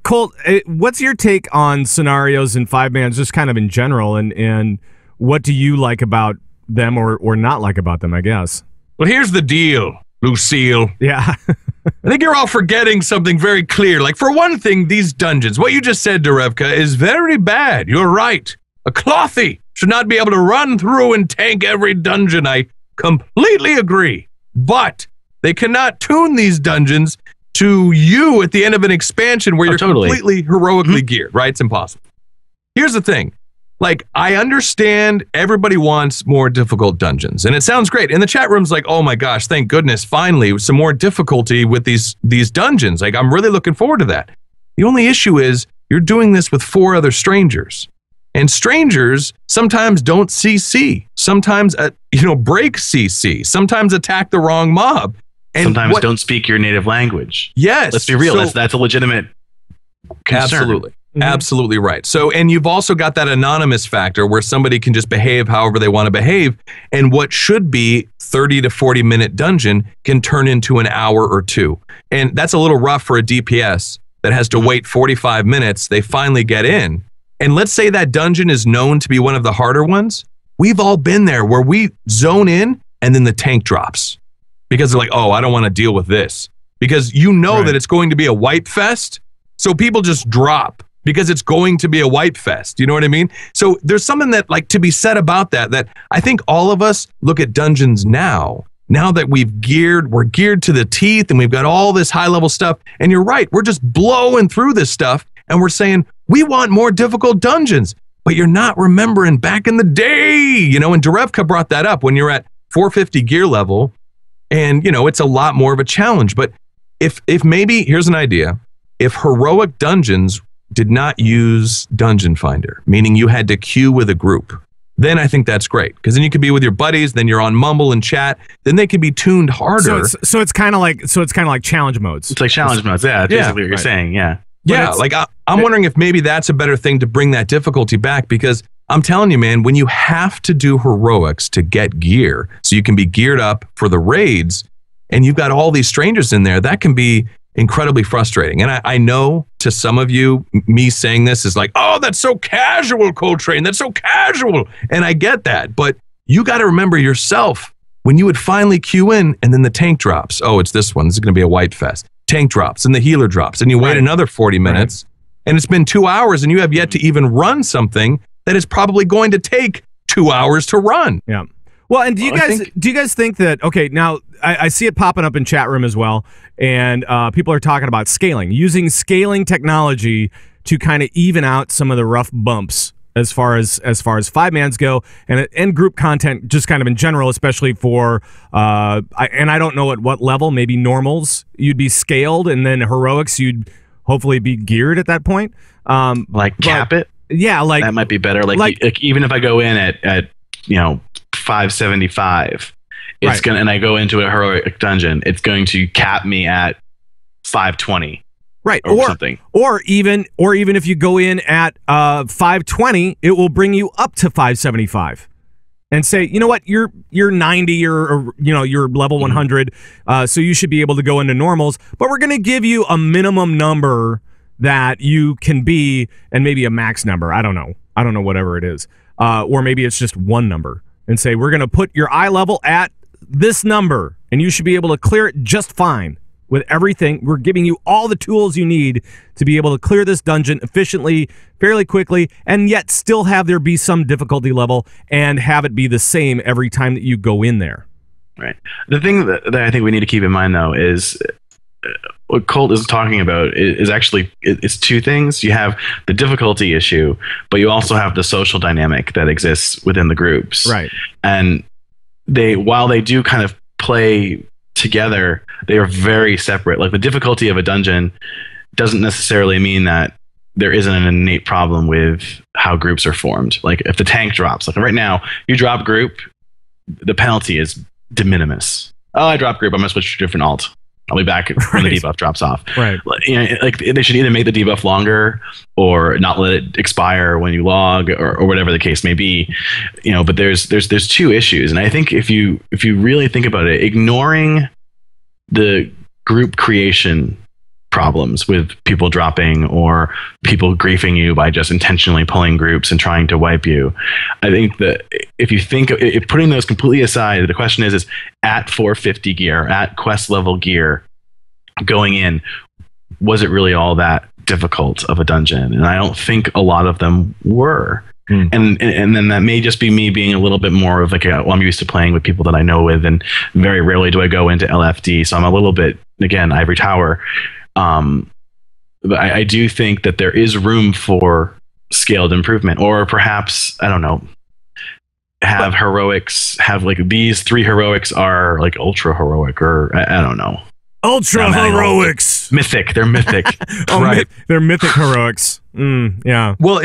Colt, what's your take on scenarios in 5-mans, just kind of in general, and what do you like about them or not like about them, I guess? Well, here's the deal, Lucille. Yeah. I think you're all forgetting something very clear. Like, for one thing, these dungeons, what you just said, Derevka, is very bad. You're right. A clothy should not be able to run through and tank every dungeon. I completely agree. But they cannot tune these dungeons to you at the end of an expansion where you're completely heroically geared, right? It's impossible. Here's the thing. Like, I understand everybody wants more difficult dungeons, and it sounds great. And the chat room's like, oh my gosh, thank goodness, finally, some more difficulty with these dungeons. Like, I'm really looking forward to that. The only issue is you're doing this with 4 other strangers. And strangers sometimes don't CC, sometimes, break CC, sometimes attack the wrong mob. And sometimes don't speak your native language. Yes. Let's be real, that's a legitimate concern. Absolutely. Absolutely right. So, and you've also got that anonymous factor where somebody can just behave however they want to behave, and what should be 30 to 40 minute dungeon can turn into an hour or 2. And that's a little rough for a DPS that has to wait 45 minutes. They finally get in. And let's say that dungeon is known to be one of the harder ones. We've all been there where we zone in and then the tank drops because they're like, oh, I don't want to deal with this, because you know that it's going to be a wipe fest. So people just drop because it's going to be a wipe fest. You know what I mean? So there's something that, like, to be said about that I think all of us look at dungeons now that we're geared to the teeth and we've got all this high level stuff. And you're right, we're just blowing through this stuff and we're saying, we want more difficult dungeons, but you're not remembering back in the day, and Derevka brought that up when you're at 450 gear level and, it's a lot more of a challenge. But if maybe, here's an idea, if heroic dungeons did not use Dungeon Finder, meaning you had to queue with a group, then I think that's great, because then you could be with your buddies, then you're on Mumble and chat, then they can be tuned harder. So it's kind of like challenge modes. It's like challenge modes. Yeah, basically what you're saying. Yeah. Yeah, like I'm wondering if maybe that's a better thing to bring that difficulty back, because I'm telling you, man, when you have to do heroics to get gear so you can be geared up for the raids and you've got all these strangers in there, that can be incredibly frustrating. And I know to some of you, me saying this is like, oh, that's so casual, Koltrane, that's so casual. And I get that, but you got to remember yourself when you would finally queue in and then the tank drops. Oh, it's this one. This is going to be a wipe fest. Tank drops and the healer drops and you wait another 40 minutes and it's been 2 hours and you have yet to even run something that is probably going to take 2 hours to run. Yeah. Well, and do you guys think that, okay, now I see it popping up in chat room as well, and people are talking about using scaling technology to kind of even out some of the rough bumps as far as 5-mans go, and group content just kind of in general, especially for and I don't know at what level, maybe normals you'd be scaled, and then heroics you'd hopefully be geared at that point. Cap it. Yeah, like that might be better. Like even if I go in at 575, it's gonna, and I go into a heroic dungeon, it's going to cap me at 520. Right. Or something. Or even if you go in at 520, it will bring you up to 575 and say, you know what, you're 90 or you're level 100, so you should be able to go into normals, but we're going to give you a minimum number that you can be, and maybe a max number. I don't know, whatever it is. Or maybe it's just one number, and say, we're going to put your eye level at this number and you should be able to clear it just fine. With everything, we're giving you all the tools you need to be able to clear this dungeon efficiently, fairly quickly, and yet still have there be some difficulty level and have it be the same every time that you go in there. Right. The thing that I think we need to keep in mind, though, is what Colt is talking about is actually, it's two things. You have the difficulty issue, but you also have the social dynamic that exists within the groups. Right. And while they do kind of play together, they are very separate. Like, the difficulty of a dungeon doesn't necessarily mean that there isn't an innate problem with how groups are formed. Like, if the tank drops, like right now, you drop group, the penalty is de minimis. Oh, I dropped group, I'm gonna switch to a different alt. I'll be back when the debuff drops off. Right. Like they should either make the debuff longer or not let it expire when you log, or whatever the case may be. But there's two issues, and I think if you really think about it, ignoring the group creation problems with people dropping or people griefing you by just intentionally pulling groups and trying to wipe you, I think that if putting those completely aside, the question is at 450 gear, at quest level gear going in, was it really all that difficult of a dungeon? And I don't think a lot of them were. And then that may just be me being a little bit more of like I'm used to playing with people that I know with, and very rarely do I go into LFD, so I'm a little bit, again, ivory tower. But I do think that there is room for scaled improvement, or perhaps, I don't know, have heroics, have like these 3 heroics are like ultra heroic, or I don't know. Ultra heroics. Mythic. They're mythic. Right. They're mythic heroics. Yeah. Well,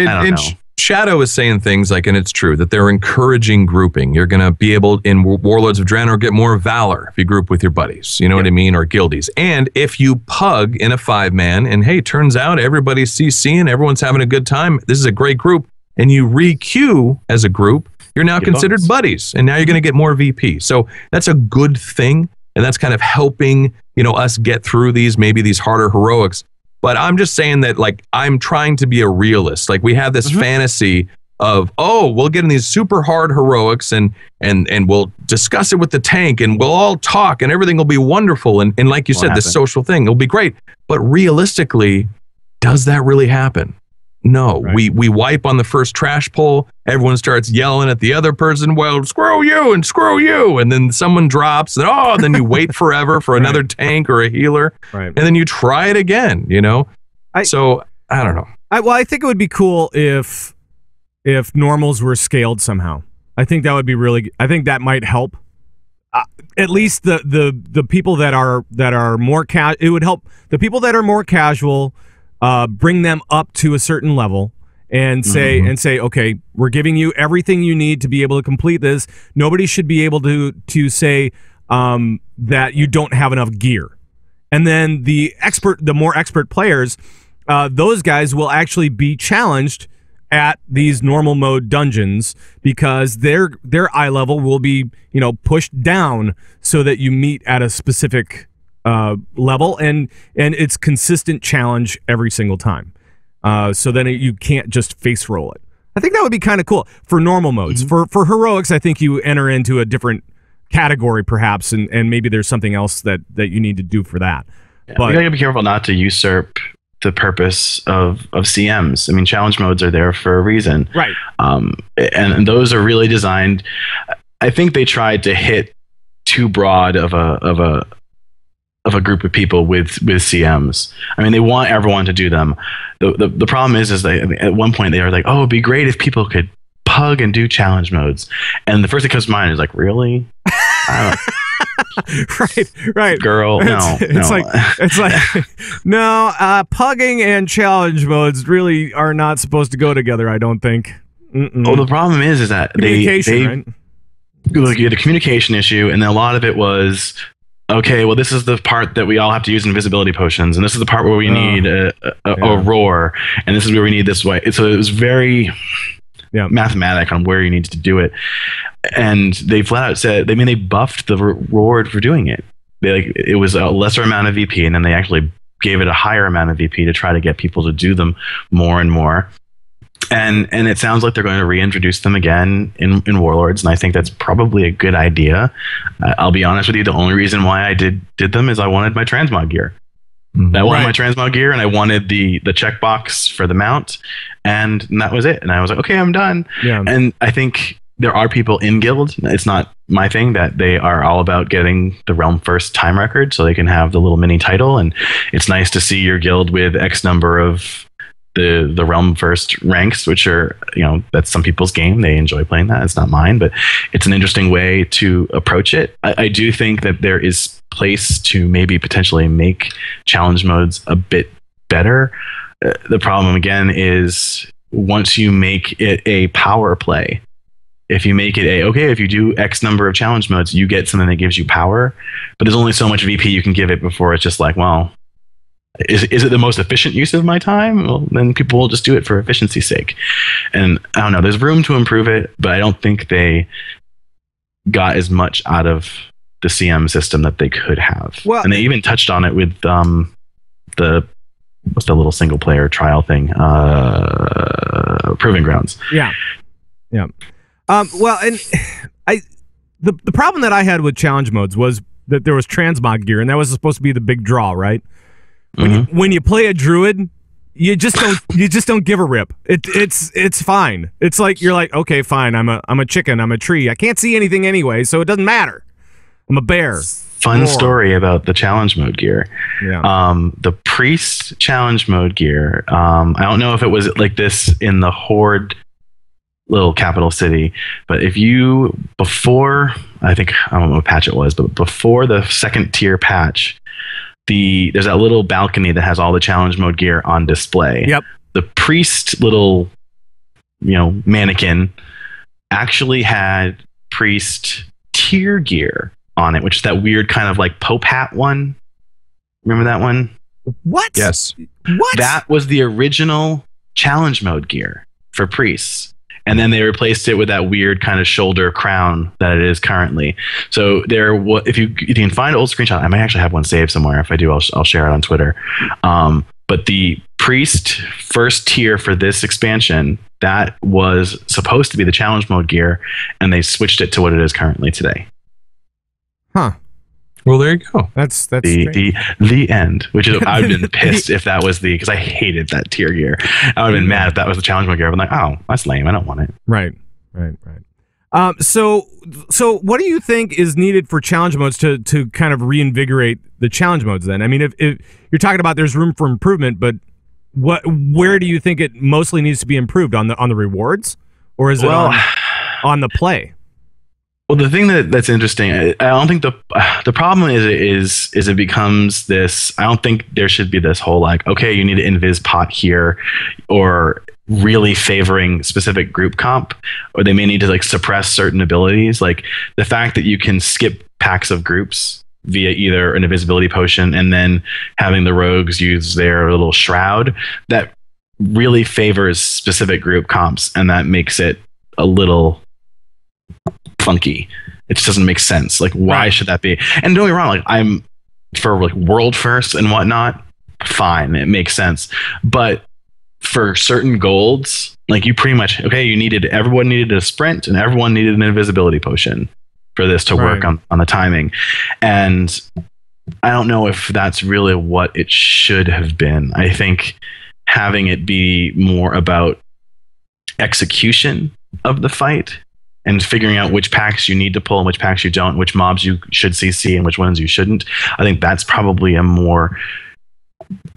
Shadow is saying things like, and it's true, that they're encouraging grouping. You're going to be able, in Warlords of Draenor, get more valor if you group with your buddies. You know what I mean? Or guildies. And if you pug in a 5-man, and hey, turns out everybody's CCing, everyone's having a good time, this is a great group, and you re-queue as a group, you're now considered buddies, and now you're going to get more VP. So that's a good thing, and that's kind of helping, us get through maybe these harder heroics. But I'm just saying that, like, I'm trying to be a realist. Like, we have this fantasy of, we'll get in these super hard heroics and we'll discuss it with the tank and we'll all talk and everything will be wonderful. And like you said, this social thing, it'll be great. But realistically, does that really happen? No. Right. We wipe on the first trash pull. Everyone starts yelling at the other person, well, screw you and screw you. And then someone drops and then you wait forever for another tank or a healer. Right. And then you try it again, So I don't know. I think it would be cool if normals were scaled somehow. I think that would be I think that might help. At least the people that are more it would help the people that are more casual. Bring them up to a certain level and say, okay, we're giving you everything you need to be able to complete this. Nobody should be able to say that you don't have enough gear. And then the more expert players, those guys will actually be challenged at these normal mode dungeons because their eye level will be, pushed down so that you meet at a specific level, and it's consistent challenge every single time. So then you can't just face roll it. I think that would be kind of cool for normal modes. For heroics, I think you enter into a different category perhaps, and maybe there's something else that you need to do for that. Yeah, but you gotta be careful not to usurp the purpose of CMs. I mean, challenge modes are there for a reason. Right. And those are really designed. I think they tried to hit too broad of a group of people with CMs. I mean, they want everyone to do them. The problem is they, at one point they were like, it'd be great if people could pug and do challenge modes. And the first thing that comes to mind is like, really? Right. Girl, no. It's like no, pugging and challenge modes really are not supposed to go together, I don't think. Well, the problem is that they right? Look, you had a communication issue, and then a lot of it was, okay, well, this is the part that we all have to use invisibility potions, and this is the part where we need a roar, and this is where we need this way. So it was very mathematic on where you needed to do it. And they flat out said, they buffed the reward for doing it. It was a lesser amount of VP, and then they actually gave it a higher amount of VP to try to get people to do them more and more. And it sounds like they're going to reintroduce them again in Warlords, and I think that's probably a good idea. I'll be honest with you, the only reason why I did them is I wanted my transmog gear. I wanted my transmog gear, and I wanted the checkbox for the mount, and that was it. And I was like, okay, I'm done. Yeah. And I think there are people in Guild, it's not my thing, that they are all about getting the Realm First time record so they can have the little mini title. And it's nice to see your guild with X number of the Realm First ranks, which are, that's some people's game. They enjoy playing that. It's not mine, but it's an interesting way to approach it. I do think that there is place to maybe potentially make challenge modes a bit better. The problem, again, is once you make it a power play, if you make it if you do X number of challenge modes, you get something that gives you power, but there's only so much VP you can give it before it's just like, well, is it the most efficient use of my time? Well, then people will just do it for efficiency's sake. And I don't know, there's room to improve it, but I don't think they got as much out of the CM system that they could have. Well, and they even touched on it with what's the little single player trial thing? Proving Grounds. Yeah. Well, and the problem that I had with challenge modes was that there was transmog gear, and that was supposed to be the big draw, right? When you play a druid, you just don't give a rip. It's fine. It's like you're like, okay, fine. I'm a chicken. I'm a tree. I can't see anything anyway, so it doesn't matter. I'm a bear. Fun story about the challenge mode gear. Yeah. The priest challenge mode gear. I don't know if it was like this in the Horde little capital city, but if you I don't know what patch it was, but before the second tier patch, there's that little balcony that has all the challenge mode gear on display. Yep. The priest little, mannequin actually had priest tier gear on it, which is that weird kind of like Pope hat one. Remember that one? What? Yes. What? That was the original challenge mode gear for priests. And then they replaced it with that weird kind of shoulder crown that it is currently. So if you can find an old screenshot, I might actually have one saved somewhere. If I do, I'll share it on Twitter. But the priest first tier for this expansion, that was supposed to be the challenge mode gear, and they switched it to what it is currently today. Huh. Well, there you go. That's the end. Which is, I've been pissed if that was because I hated that tier gear. I would have been mad if that was the challenge mode gear. I've been like, oh, that's lame. I don't want it. Right. So what do you think is needed for challenge modes to kind of reinvigorate the challenge modes? Then, I mean, if you're talking about there's room for improvement, but where do you think it mostly needs to be improved on the rewards, or is it on the play? Well, the thing that's interesting, I don't think the problem is it becomes this. I don't think there should be this whole like, okay, you need an invis pot here, or really favoring specific group comp, or they may need to like suppress certain abilities. Like the fact that you can skip packs of groups via either an invisibility potion and then having the rogues use their little shroud, that really favors specific group comps, and that makes it a little funky. It just doesn't make sense. Like, why should that be? And don't get me wrong, like I'm for like world first and whatnot, fine, it makes sense. But for certain golds, like you pretty much everyone needed a sprint and everyone needed an invisibility potion for this to work on the timing. And I don't know if that's really what it should have been. I think having it be more about execution of the fight and figuring out which packs you need to pull and which packs you don't, which mobs you should CC and which ones you shouldn't. I think that's probably a more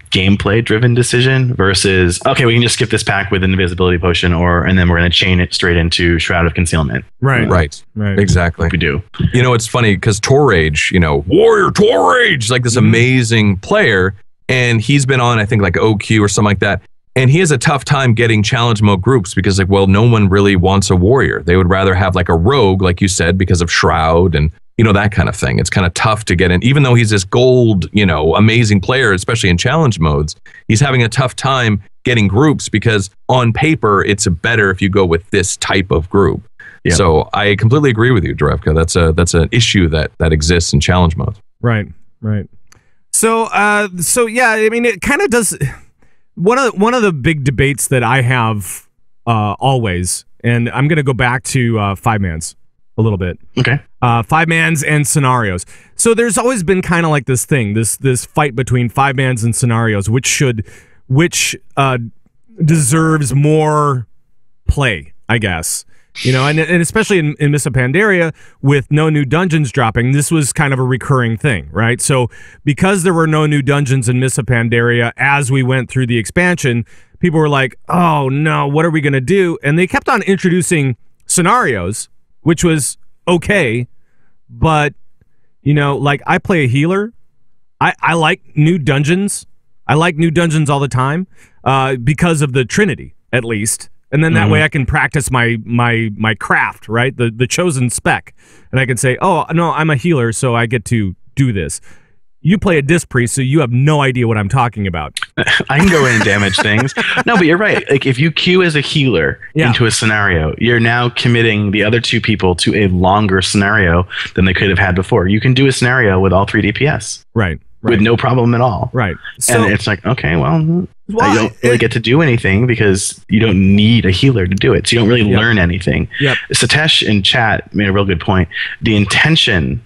gameplay driven decision versus, okay, we can just skip this pack with an invisibility potion, and then we're going to chain it straight into Shroud of Concealment. Right. Exactly. We do. It's funny because Torrage, Warrior Torrage, like this amazing player, and he's been on, I think, like OQ or something like that. And he has a tough time getting challenge mode groups because, like, well, no one really wants a warrior. They would rather have like a rogue, like you said, because of Shroud and, that kind of thing. It's kind of tough to get in. Even though he's this gold, amazing player, especially in challenge modes, he's having a tough time getting groups because on paper, it's better if you go with this type of group. Yeah. So I completely agree with you, Derevka. That's an issue that exists in challenge modes. Right. So yeah, I mean, it kind of does. One of the big debates that I have always, and I'm going to go back to five mans a little bit. Okay. Five mans and scenarios. So there's always been kind of like this thing, this fight between five mans and scenarios, which deserves more play, I guess. And especially in Mists of Pandaria, with no new dungeons dropping, this was kind of a recurring thing, right? So because there were no new dungeons in Mists of Pandaria as we went through the expansion, people were like, oh no, what are we going to do? And they kept on introducing scenarios, which was okay, but, like I play a healer. I like new dungeons. I like new dungeons all the time because of the Trinity, at least. And then that way I can practice my craft, right? The chosen spec. And I can say, oh, no, I'm a healer, so I get to do this. You play a disc priest, so you have no idea what I'm talking about. I can go in and damage things. No, but you're right. Like if you queue as a healer into a scenario, you're now committing the other two people to a longer scenario than they could have had before. You can do a scenario with all 3 DPS. Right. With no problem at all. Right. So, and it's like, okay, well, you don't really get to do anything because you don't need a healer to do it. So you don't really learn anything. Yep. Satesh in chat made a real good point. The intention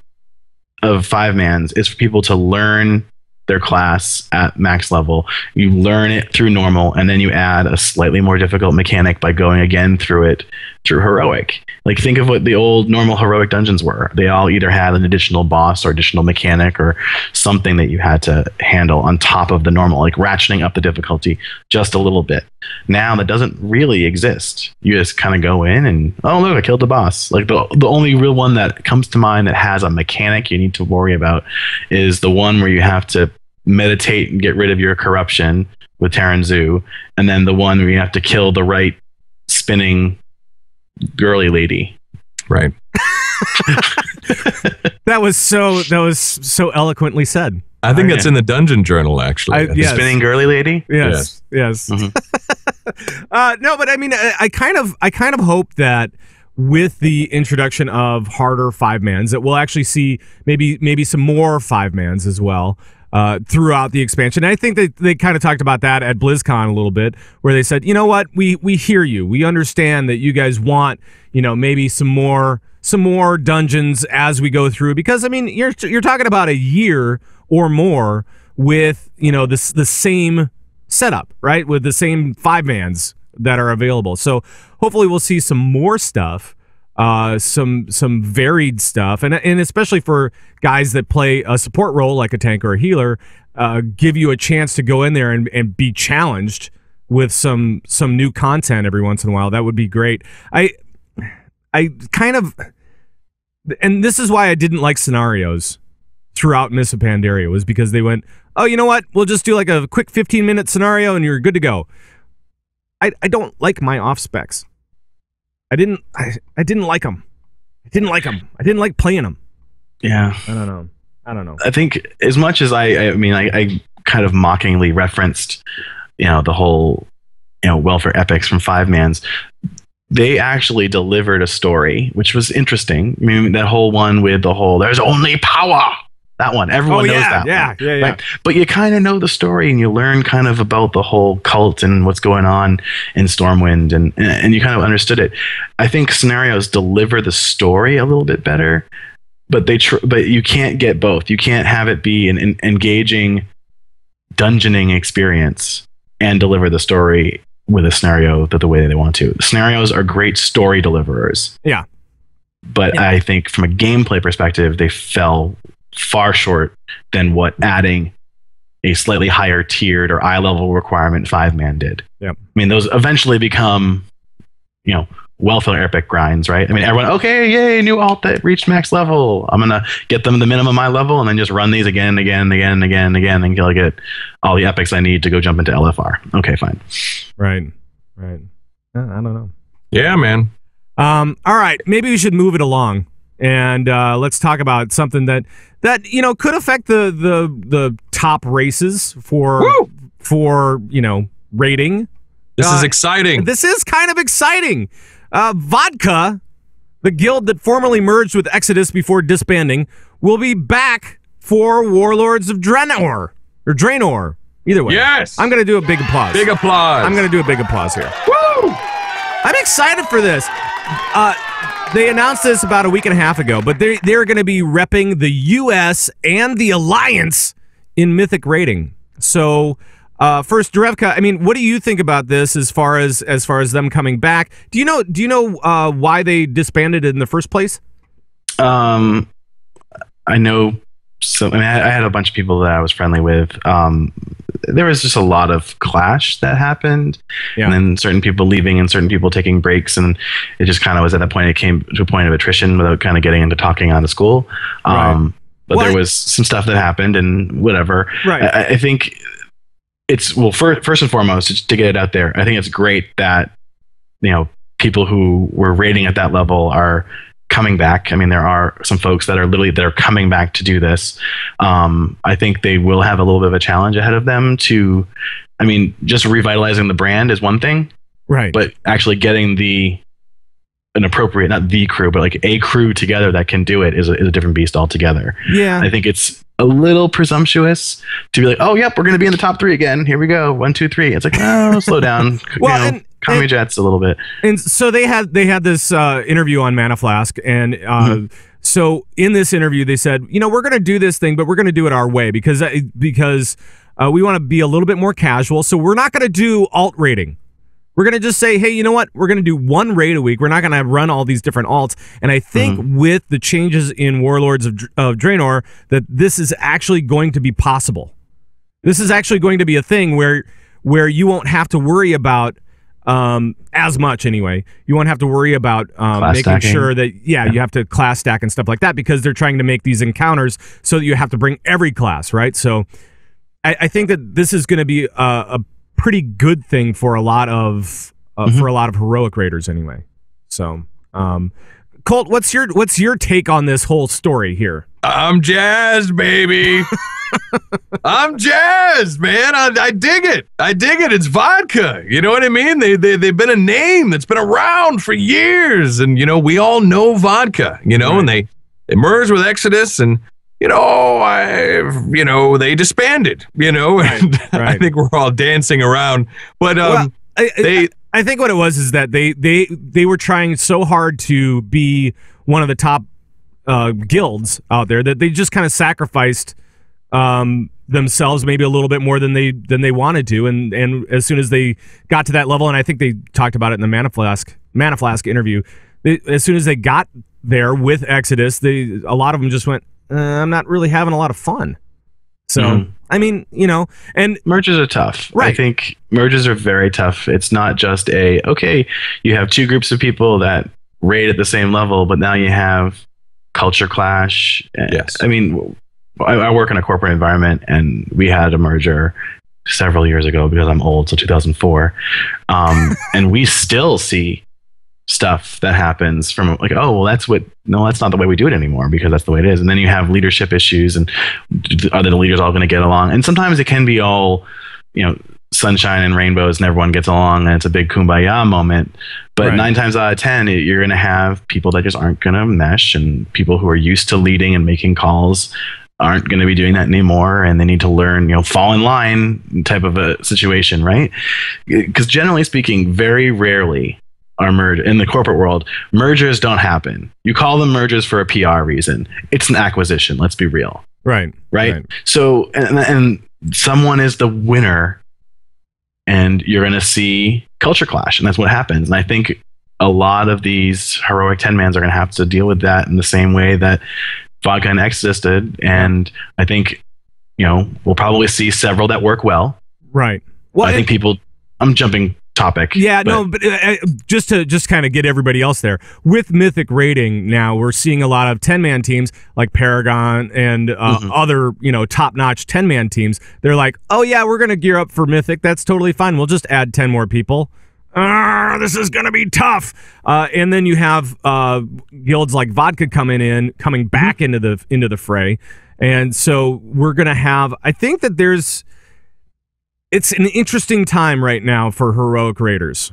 of 5-mans is for people to learn their class at max level. You learn it through normal, and then you add a slightly more difficult mechanic by going again through it through heroic. Like think of what the old normal heroic dungeons were. They all either had an additional boss or additional mechanic or something that you had to handle on top of the normal, like ratcheting up the difficulty just a little bit. Now that doesn't really exist. You just kind of go in and, oh look, I killed the boss. Like the only real one that comes to mind that has a mechanic you need to worry about is the one where you have to meditate and get rid of your corruption with Terran Zoo, and then the one where you have to kill the right spinning girly lady. Right. That was so eloquently said. I think that's in the dungeon journal, actually. Yes. Spinning girly lady. Yes. Mm-hmm. No, but I mean, I kind of hope that with the introduction of harder 5-mans, that we'll actually see maybe some more 5-mans as well. Throughout the expansion. And I think that they kind of talked about that at BlizzCon a little bit, where they said, you know what, we hear you. We understand that you guys want, maybe some more dungeons as we go through, because I mean, you're talking about a year or more with, the same setup, right? With the same 5-mans that are available. So hopefully we'll see some more stuff. Some varied stuff, and especially for guys that play a support role like a tank or a healer, give you a chance to go in there and be challenged with some new content every once in a while. That would be great. I kind of, and this is why I didn't like scenarios throughout Miss of Pandaria, was because they went, oh, you know what? We'll just do like a quick 15-minute scenario and you're good to go. I don't like my off specs. I didn't like them. I didn't like playing them. Yeah. I don't know. I think as much as I kind of mockingly referenced, the whole, welfare epics from 5-mans, they actually delivered a story, which was interesting. I mean, that whole one with the whole, there's only power. That one. Everyone knows that one. Yeah. Right? But you kind of know the story, and you learn kind of about the whole cult and what's going on in Stormwind, and you kind of understood it. I think scenarios deliver the story a little bit better, but but you can't get both. You can't have it be an engaging dungeoning experience and deliver the story with a scenario the way they want to. Scenarios are great story deliverers. Yeah. But I think from a gameplay perspective, they fell far short than what adding a slightly higher tiered or eye level requirement 5-man did. Yep. I mean, those eventually become, welfare epic grinds, right? I mean, everyone, okay, yay, new alt that reached max level. I'm gonna get them the minimum eye level and then just run these again until I get all the epics I need to go jump into LFR. Okay, fine. Right. I don't know. Yeah, man. All right, maybe we should move it along. And let's talk about something that could affect the top races for rating. This is exciting. This is kind of exciting. Vodka, the guild that formerly merged with Exodus before disbanding, will be back for Warlords of Draenor or Draenor. Either way. Yes. I'm gonna do a big applause. Big applause. I'm gonna do a big applause here. Woo! I'm excited for this. They announced this about a week and a half ago, but they're going to be repping the US and the Alliance in Mythic rating. So, first, Derevka, I mean, what do you think about this as far as them coming back? Do you know why they disbanded it in the first place? I know. So, I had a bunch of people that I was friendly with. There was just a lot of clash that happened, and then certain people leaving and certain people taking breaks, and it just kind of was at that point. It came to a point of attrition without kind of getting into talking out of school. But there was some stuff that happened, and whatever. Right. I think it's first and foremost, just to get it out there. I think it's great that people who were raiding at that level are coming back. I mean, there are some folks that are coming back to do this. I think they will have a little bit of a challenge ahead of them just revitalizing the brand is one thing, right? But actually getting an appropriate, not the crew, but like a crew together that can do it is a different beast altogether. Yeah. I think it's a little presumptuous to be like, oh, yep, we're going to be in the top 3 again. Here we go. 1, 2, 3. It's like, no, slow down. Calm your jets a little bit. And so they had this interview on Mana Flask, and so in this interview they said, we're going to do this thing, but we're going to do it our way because we want to be a little bit more casual. So we're not going to do alt rating. We're going to just say, hey, you know what? We're going to do 1 raid a week. We're not going to run all these different alts. And I think with the changes in Warlords of Draenor, that this is actually going to be possible. This is actually going to be a thing where you won't have to worry about as much anyway. You won't have to worry about making stacking. sure that, you have to class stack and stuff like that because they're trying to make these encounters so that you have to bring every class, right? So I think that this is going to be a pretty good thing for a lot of heroic raiders anyway. So, Colt, what's your take on this whole story here? I'm jazzed, baby. I'm jazzed, man. I dig it. It's vodka. You know what I mean? They've been a name that's been around for years, and we all know vodka. And they merged with Exodus, and they disbanded, and Right. I think we're all dancing around. But I think what it was is that they were trying so hard to be one of the top guilds out there that they just kind of sacrificed themselves maybe a little bit more than they wanted to, and as soon as they got to that level, and I think they talked about it in the Mana Flask interview, as soon as they got there with Exodus, a lot of them just went, I'm not really having a lot of fun. So, I mean, and merges are tough. Right. I think merges are very tough. It's not just you have 2 groups of people that raid at the same level, but now you have culture clash. Yes. I mean, I work in a corporate environment, and we had a merger several years ago because I'm old, so 2004. And we still see stuff that happens from like, oh, well, that's not the way we do it anymore because that's the way it is. And then you have leadership issues, and are the leaders all going to get along? And sometimes it can be all, sunshine and rainbows and everyone gets along and it's a big kumbaya moment. But 9 times out of 10, you're going to have people that just aren't going to mesh, and people who are used to leading and making calls aren't going to be doing that anymore, and they need to learn, fall in line type of a situation, right? Because generally speaking, very rarely are in the corporate world, mergers don't happen. You call them mergers for a PR reason. It's an acquisition. Let's be real. Right. So, and someone is the winner, and you're going to see culture clash, and that's what happens. And I think a lot of these heroic 10-mans are going to have to deal with that in the same way that Vodka and Exodus did. And I think, we'll probably see several that work well. Right. Well, I think I'm jumping topic. Yeah, but just to kind of get everybody else there, with Mythic raiding now, we're seeing a lot of 10-man teams like Paragon and other, top-notch 10-man teams. They're like, oh yeah, we're going to gear up for Mythic. That's totally fine. We'll just add 10 more people. This is going to be tough. And then you have guilds like Vodka coming back into the fray. And so we're going to have, I think that it's an interesting time right now for heroic raiders.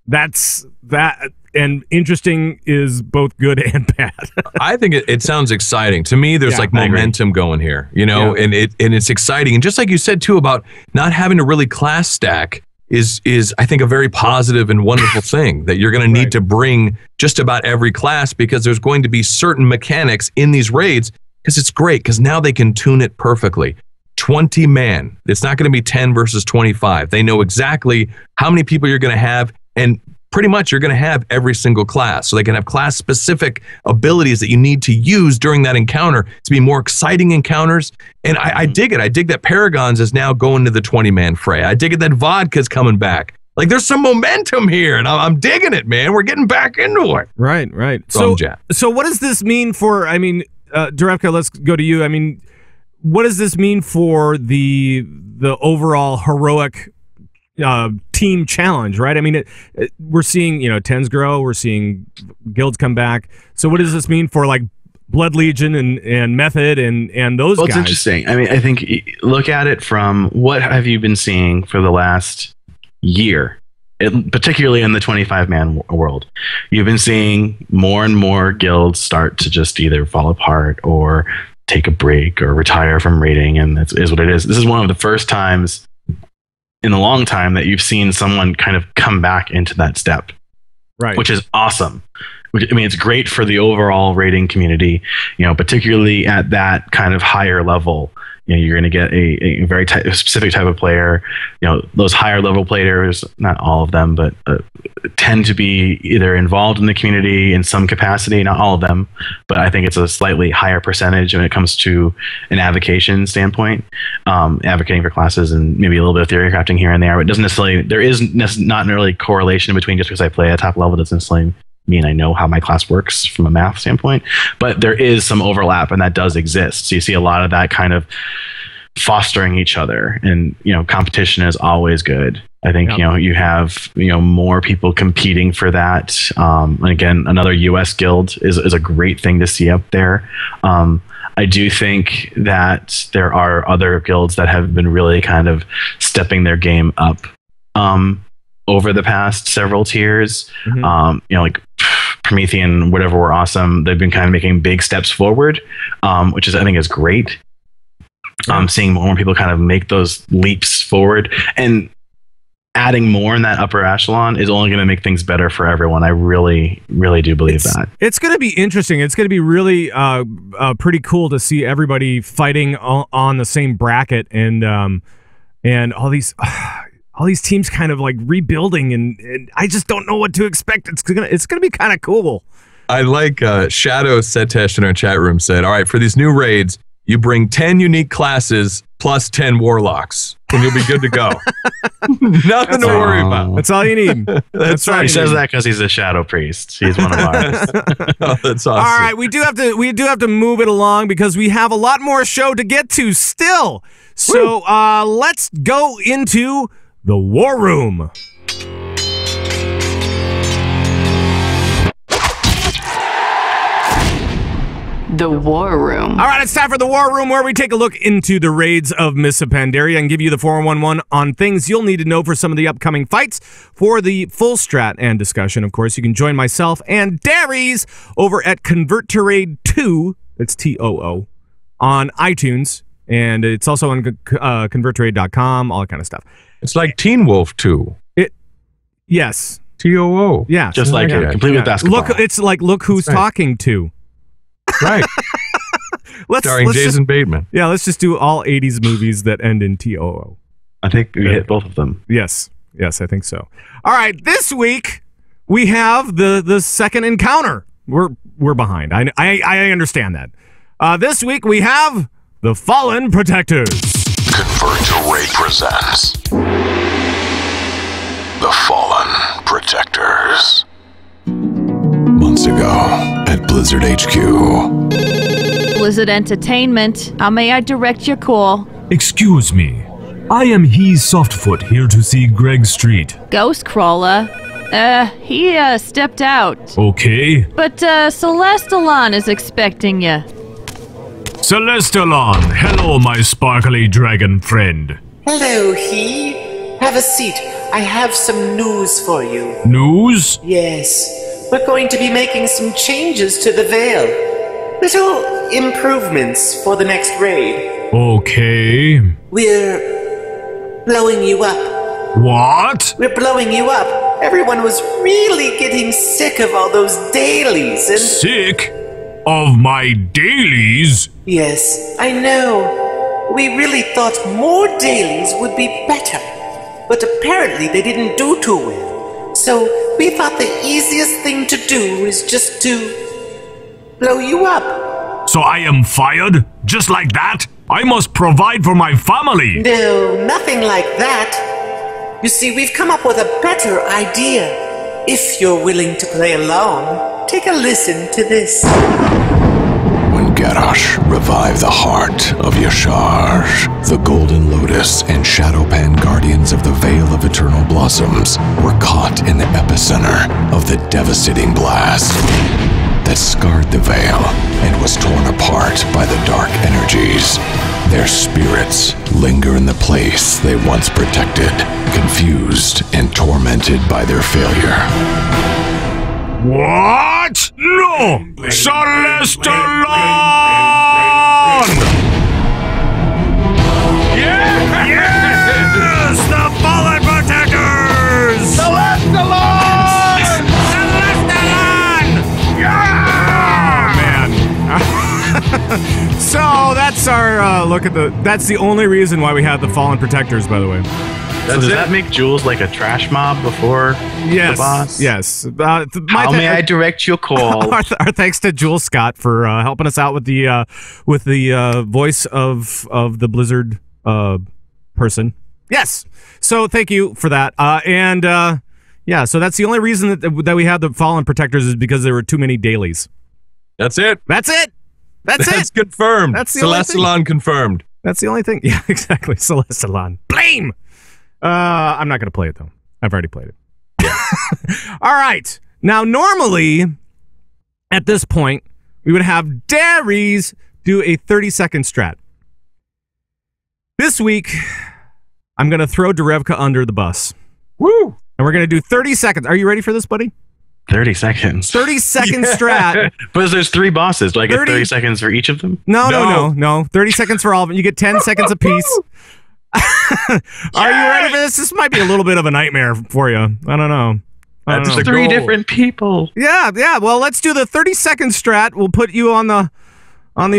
That's that, and interesting is both good and bad. I think it sounds exciting. To me, there's momentum going here, and it's exciting. And just like you said too about not having to really class stack is I think a very positive and wonderful thing that you're going to need to bring just about every class, because there's going to be certain mechanics in these raids, because it's great because now they can tune it perfectly. 20 man. It's not going to be 10 versus 25. They know exactly how many people you're going to have, and pretty much you're going to have every single class. So they can have class specific abilities that you need to use during that encounter to be more exciting encounters. And I dig it. I dig that Paragons is now going to the 20-man fray. I dig it that Vodka's coming back. Like, there's some momentum here, and I'm digging it, man. We're getting back into it. Right. So what does this mean for, Derevka, let's go to you. What does this mean for the overall heroic team challenge, right? I mean, we're seeing, tens grow, we're seeing guilds come back. So what does this mean for like Blood Legion and Method and those guys? It's interesting. I mean, I think look at it from what have you been seeing for the last year, particularly in the 25-man world. You've been seeing more and more guilds start to just either fall apart or take a break or retire from raiding, and that is what it is. This is one of the first times in a long time that you've seen someone kind of come back into that step, right? Which is awesome. I mean, it's great for the overall raiding community, particularly at that kind of higher level. You're going to get a very specific type of player. Those higher level players, not all of them, but tend to be either involved in the community in some capacity. Not all of them, but I think it's a slightly higher percentage when it comes to an advocation standpoint, advocating for classes and maybe a little bit of theory crafting here and there. But it doesn't necessarily. There is not really correlation between just because I play at top level doesn't necessarily mean I know how my class works from a math standpoint, but there is some overlap, and that does exist. So you see a lot of that kind of fostering each other, and competition is always good. I think you have more people competing for that. And again, another US guild is a great thing to see up there. I do think that there are other guilds that have been really kind of stepping their game up over the past several tiers. Like Promethean, whatever, were awesome. They've been kind of making big steps forward, which I think is great. Seeing more people kind of make those leaps forward and adding more in that upper echelon is only going to make things better for everyone. I really, really do believe that. It's going to be interesting. It's going to be really pretty cool to see everybody fighting on the same bracket and all these teams kind of like rebuilding, and I just don't know what to expect. It's gonna be kind of cool. I like Shadow Setesh in our chat room said, all right, for these new raids, you bring 10 unique classes plus 10 warlocks, and you'll be good to go. Nothing to worry about. That's all you need. That's right. He says that because he's a shadow priest. He's one of ours. Oh, that's awesome. All right, we do have to move it along because we have a lot more show to get to still. So let's go into the War Room. The War Room. All right, it's time for the War Room, where we take a look into the raids of Mists of Pandaria and give you the 411 on things you'll need to know for some of the upcoming fights. For the full strat and discussion, of course, you can join myself and Darius over at Convert to Raid 2, that's TOO, on iTunes, and it's also on convertraid.com, all that kind of stuff. It's like Teen Wolf 2. Yes. TOO. Yeah. Just like it, complete with basketball. Look who's talking to. Right. Starring Jason Bateman. Yeah, let's just do all 80s movies that end in TOO. I think we hit both of them. Yes, I think so. All right, this week we have the second encounter. We're behind. I understand that. This week we have the Fallen Protectors. Convert to Raid presents The Fallen Protectors. Months ago at Blizzard HQ. Blizzard Entertainment, how may I direct your call? Excuse me. I am He Softfoot, here to see Greg Street. Ghost Crawler? He stepped out. Okay. But Celestalon is expecting you. Celestalon, hello my sparkly dragon friend. Hello, He. Have a seat. I have some news for you. News? Yes. We're going to be making some changes to the Veil. Little improvements for the next raid. Okay. We're blowing you up. What? We're blowing you up. Everyone was really getting sick of all those dailies and... Sick? Of my dailies? Yes, I know. We really thought more dailies would be better. But apparently they didn't do too well. So we thought the easiest thing to do is just to blow you up. So I am fired? Just like that? I must provide for my family. No, nothing like that. You see, we've come up with a better idea. If you're willing to play along, take a listen to this. When Garrosh revive the heart of Yashar. The Golden Lotus and Shadowpan Guardians of the Veil of Eternal Blossoms were caught in the epicenter of the devastating blast that scarred the Veil and was torn apart by the dark energies. Their spirits linger in the place they once protected, confused and tormented by their failure. What? No! Celestalon! Yes! The Fallen Protectors! Celestalon! Celestalon! Yeah! Oh, man. So that's our look at the... That's the only reason why we have the Fallen Protectors, by the way. So does that make Jules like a trash mob before the boss? Yes. How may I direct your call? Our thanks to Jules Scott for helping us out with the voice of the Blizzard person. Yes. So thank you for that. Yeah. So that's the only reason that we have the Fallen Protectors is because there were too many dailies. That's it. That's it. That's confirmed. That's the Celestalon confirmed. That's the only thing. Yeah, exactly. Celestalon. Blame. I'm not going to play it, though. I've already played it. Yeah. All right. Now, normally, at this point, we would have Darius do a 30-second strat. This week, I'm going to throw Derevka under the bus. Woo! And we're going to do 30 seconds. Are you ready for this, buddy? 30 seconds. 30-second strat. But there's 3 bosses. Do I get 30 seconds for each of them? No. 30 seconds for all of them. You get 10 seconds apiece. Are you ready for this? This might be a little bit of a nightmare for you. I don't know. That's 3 different people. Yeah. Well, let's do the 30-second strat. We'll put you on the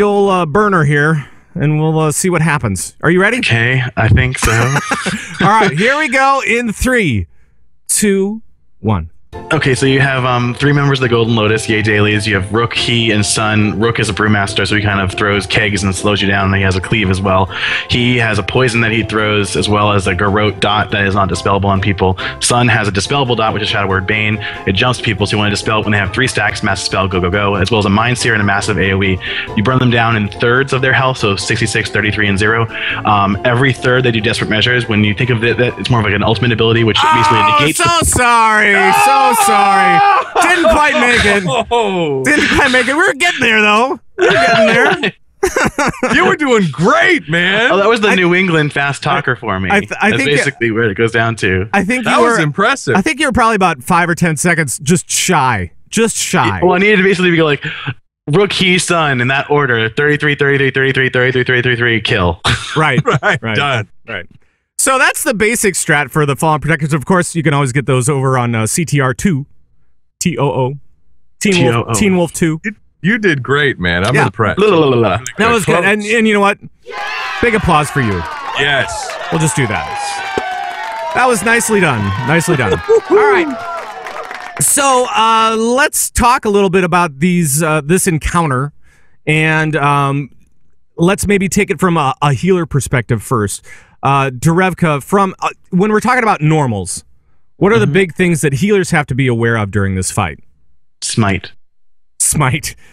old burner here, and we'll see what happens. Are you ready? Okay, I think so. All right, here we go in 3, 2, 1. Okay, so you have 3 members of the Golden Lotus, yay dailies. You have Rook, he, and Sun. Rook is a brewmaster, so he kind of throws kegs and slows you down, and he has a cleave as well. He has a poison that he throws, as well as a garrote dot that is not dispellable on people. Sun has a dispellable dot, which is Shadow Word Bane. It jumps people, so you want to dispel it when they have 3 stacks, massive spell, go, go, go, as well as a Mind Seer and a massive AoE. You burn them down in thirds of their health, so 66, 33, and 0. Every third, they do Desperate Measures. When you think of it, it's more of like an ultimate ability, which basically negates... Sorry. Didn't quite make it. We were getting there, though. You were doing great, man. Oh, that was the New England fast talker for me. That's basically where it goes down to. I think that was impressive. I think you were probably about 5 or 10 seconds just shy. Well, I needed to basically be like, Rook, he, Sun, in that order. 33, 33, 33, 33, 33, kill. Right. Done. Right. So that's the basic strat for the Fallen Protectors. Of course, you can always get those over on CTR2. TOO. Teen Wolf 2. You did great, man. I'm impressed. That was good. And you know what? Big applause for you. Yes. We'll just do that. That was nicely done. All right. So let's talk a little bit about this encounter. And let's maybe take it from a healer perspective first. Derevka, from when we're talking about normals, what are the big things that healers have to be aware of during this fight? Smite.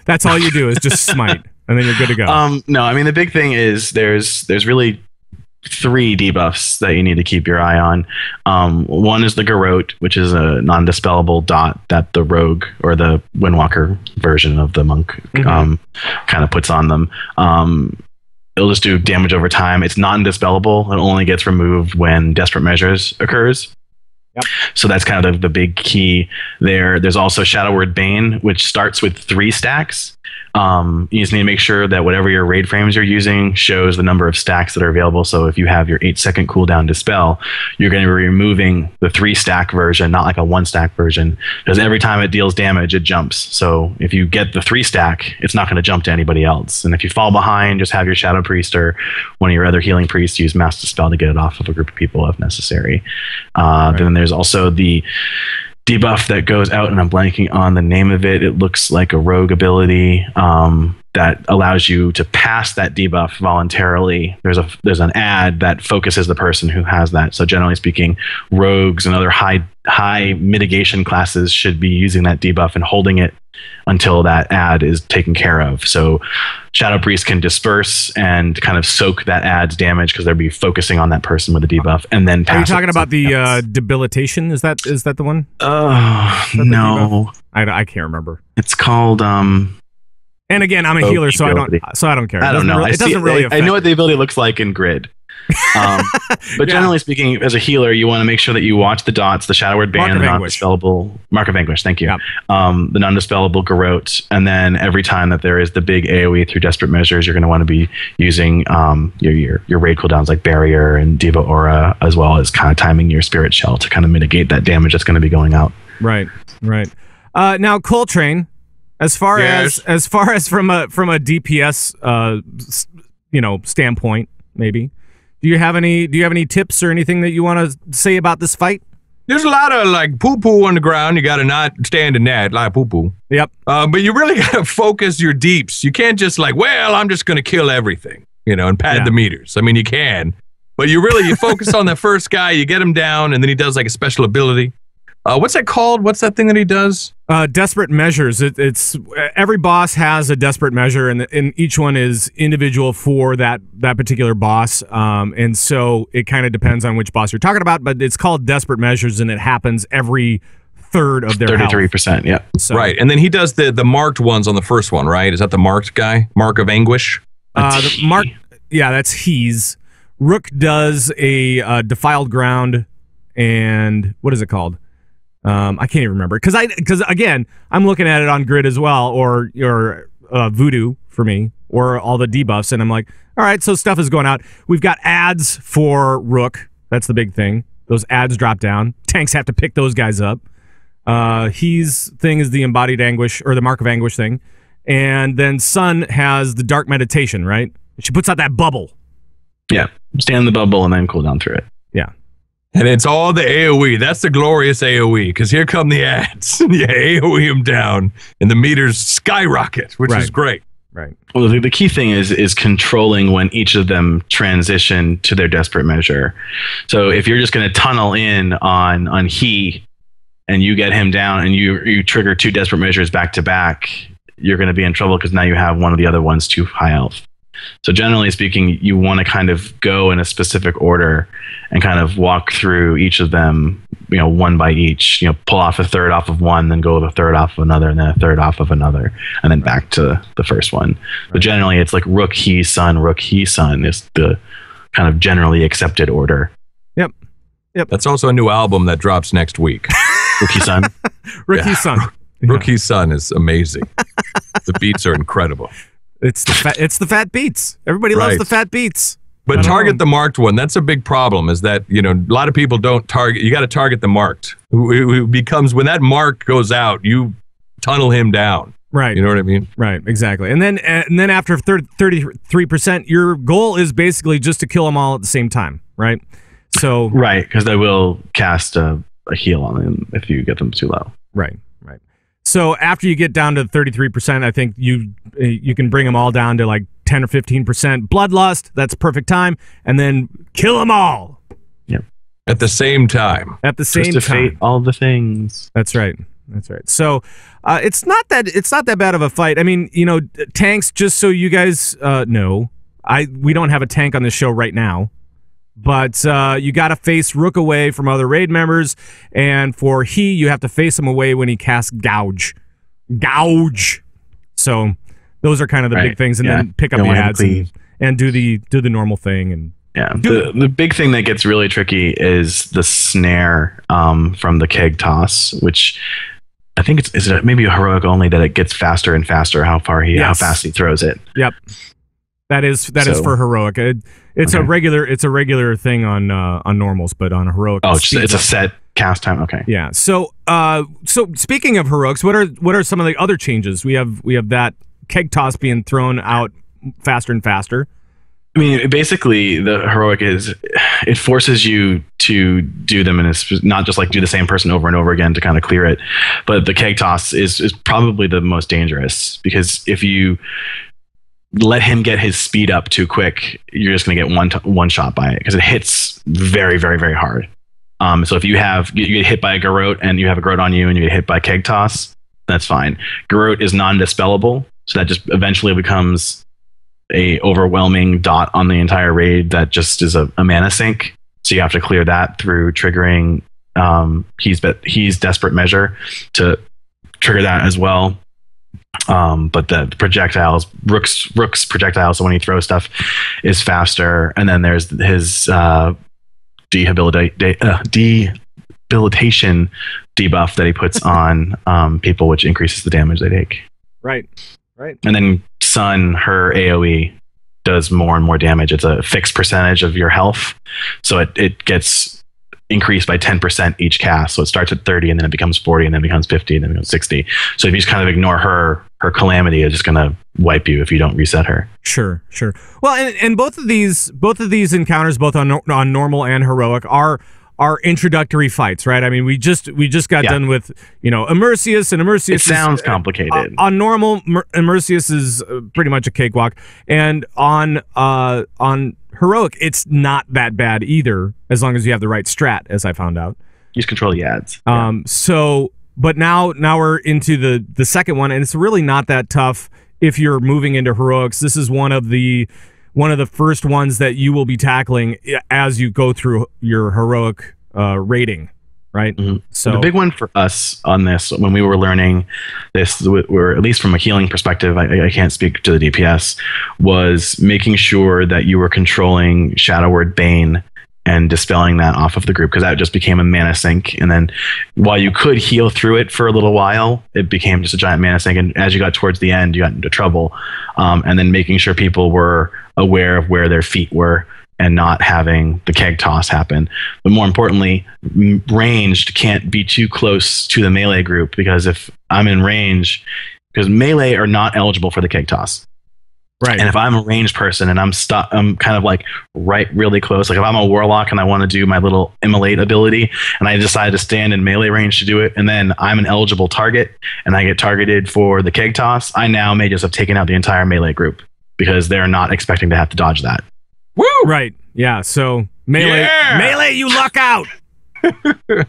That's all you do is just smite, and then you're good to go. No, I mean the big thing is there's really 3 debuffs that you need to keep your eye on. One is the Garrote, which is a non-dispellable dot that the rogue or the Windwalker version of the monk kind of puts on them. It'll just do damage over time. It's non-dispellable. It only gets removed when Desperate Measures occurs. Yep. So that's kind of the big key there. There's also Shadow Word Bane, which starts with 3 stacks. You just need to make sure that whatever your raid frames you're using shows the number of stacks that are available. So if you have your 8-second cooldown dispel, you're going to be removing the 3-stack version, not like a 1-stack version, because every time it deals damage, it jumps. So if you get the 3-stack, it's not going to jump to anybody else. And if you fall behind, just have your Shadow Priest or one of your other healing priests use Mass Dispel to get it off of a group of people if necessary. Then there's also the debuff that goes out, and I'm blanking on the name of it. It looks like a rogue ability that allows you to pass that debuff voluntarily. There's an ad that focuses the person who has that. So generally speaking, rogues and other high mitigation classes should be using that debuff and holding it until that ad is taken care of. So Shadow Priest can disperse and kind of soak that ad's damage because they'll be focusing on that person with a debuff, and then pass. Are you talking about the debilitation? Is that the one? No, I can't remember. It's called And again, I'm a healer, so I don't care. I don't know. It doesn't really affect. I know what the ability looks like in Grid. But generally speaking, as a healer, you want to make sure that you watch the dots, the Shadow Word Bane, the non-dispellable Mark of Anguish. Thank you. Yep. The non-dispellable Garrote, and then every time that there is the big AOE through Desperate Measures, you're going to want to be using your raid cooldowns like Barrier and Diva Aura, as well as kind of timing your Spirit Shell to kind of mitigate that damage that's going to be going out. Right. Now, Koltrane, as far as from a DPS standpoint, maybe. Do you have any tips or anything that you want to say about this fight? There's a lot of like poo-poo on the ground. You got to not stand in that, like poo-poo. Yep. But you really got to focus your deeps. You can't just like, well, I'm just going to kill everything, and pad the meters. I mean, you can, but you focus on that first guy, you get him down, and then he does like a special ability. What's that called? What's that thing that he does? Desperate measures. It's every boss has a desperate measure, and each one is individual for that particular boss. And so it kind of depends on which boss you're talking about, but it's called desperate measures, and it happens every third of their 33%. Yeah. So, right, and then he does the marked ones on the first one, right? Is that the marked guy? Mark of Anguish. That's he's. Rook does a defiled ground, and what is it called? I can't even remember because again, I'm looking at it on Grid as well, or your Voodoo for me, or all the debuffs, and I'm like, all right, so stuff is going out. We've got ads for Rook. That's the big thing. Those ads drop down. Tanks have to pick those guys up. He's thing is the embodied anguish or the Mark of Anguish thing, and then Sun has the dark meditation. Right? She puts out that bubble. Yeah, stand in the bubble and then cool down through it. Yeah. And it's all the AoE. That's the glorious AoE, because here come the ads. You AoE them down, and the meters skyrocket, which is great. Right. Well, the key thing is controlling when each of them transition to their desperate measure. So if you're just going to tunnel in on he, and you get him down, and you trigger 2 desperate measures back to back, you're going to be in trouble because now you have one of the other ones too high health. So generally speaking, you want to kind of go in a specific order and kind of walk through each of them, one by each, pull off a third off of one, then go with a third off of another, and then a third off of another, and then back to the first one. But generally it's like Rook, he, Sun is the kind of generally accepted order. Yep. That's also a new album that drops next week. Rookie Sun. Rookie Sun. Rookie Sun is amazing. The beats are incredible. It's the fat beats. Everybody loves the fat beats. But target the marked one. That's a big problem, is that, a lot of people don't target. You got to target the marked. Who becomes, when that mark goes out, you tunnel him down. Right. You know what I mean? Right, exactly. And then after 33%, your goal is basically just to kill them all at the same time, right? So right, because they will cast a heal on them if you get them too low. Right. So after you get down to 33%, I think you can bring them all down to like 10 or 15%. Bloodlust, that's perfect time, and then kill them all. Yep. At the same time. At the same time. Fate all the things. That's right. So it's not that bad of a fight. I mean, tanks. Just so you guys know, we don't have a tank on this show right now. But you got to face Rook away from other raid members, and for you have to face him away when he casts Gouge. So those are kind of the big things, and then pick up the ads and do the normal thing. And the big thing that gets really tricky is the snare from the keg toss, which I think is it maybe a heroic only that it gets faster and faster how fast he throws it. Yep. That is for heroic. It's a regular thing on normals, but on heroic. Oh, it's a set cast time. Okay. Yeah. So speaking of heroics, what are some of the other changes? We have that keg toss being thrown out faster and faster. I mean, basically, the heroic it forces you to do them, and it's not just like do the same person over and over again to kind of clear it. But the keg toss is probably the most dangerous, because if you let him get his speed up too quick, you're just going to get one shot by it, because it hits very, very, very hard. So if you get hit by a Garrote and you have a Garrote on you and you get hit by keg toss, that's fine. Garrote is non-dispellable, so that just eventually becomes a overwhelming dot on the entire raid that just is a mana sink. So you have to clear that through triggering he's Desperate Measure to trigger that as well. But the projectiles, Rook's projectiles, so when he throws stuff, is faster. And then there's his debilitation debuff that he puts on people, which increases the damage they take. Right. And then Sun, her AoE does more and more damage. It's a fixed percentage of your health, so it gets increased by 10% each cast. So it starts at 30, and then it becomes 40, and then it becomes 50, and then it becomes 60. So if you just kind of ignore her calamity is just going to wipe you if you don't reset her. Sure. Well, and both of these encounters, both on normal and heroic, are introductory fights, right? I mean, we just got done with Immersius, and Immersius. It sounds complicated. On normal, Immersius is pretty much a cakewalk, and on heroic, it's not that bad either, as long as you have the right strat, as I found out. You just control the ads. So, but now we're into the second one, and it's really not that tough if you're moving into heroics. This is one of the first ones that you will be tackling as you go through your heroic rating, right? Mm-hmm. So the big one for us on this, when we were learning this, or at least from a healing perspective, I can't speak to the DPS, was making sure that you were controlling Shadow Word Bane and dispelling that off of the group, because that just became a mana sink. And then while you could heal through it for a little while, it became just a giant mana sink. And as you got towards the end, you got into trouble. And then making sure people were aware of where their feet were and not having the keg toss happen. But more importantly, ranged can't be too close to the melee group, because if I'm in range, because melee are not eligible for the keg toss. Right. And if I'm a ranged person and I'm kind of like really close, like if I'm a warlock and I want to do my little immolate ability and I decide to stand in melee range to do it, and then I'm an eligible target and I get targeted for the keg toss, I now may just have taken out the entire melee group because they're not expecting to have to dodge that. Woo! Right. Yeah. So melee, you luck out.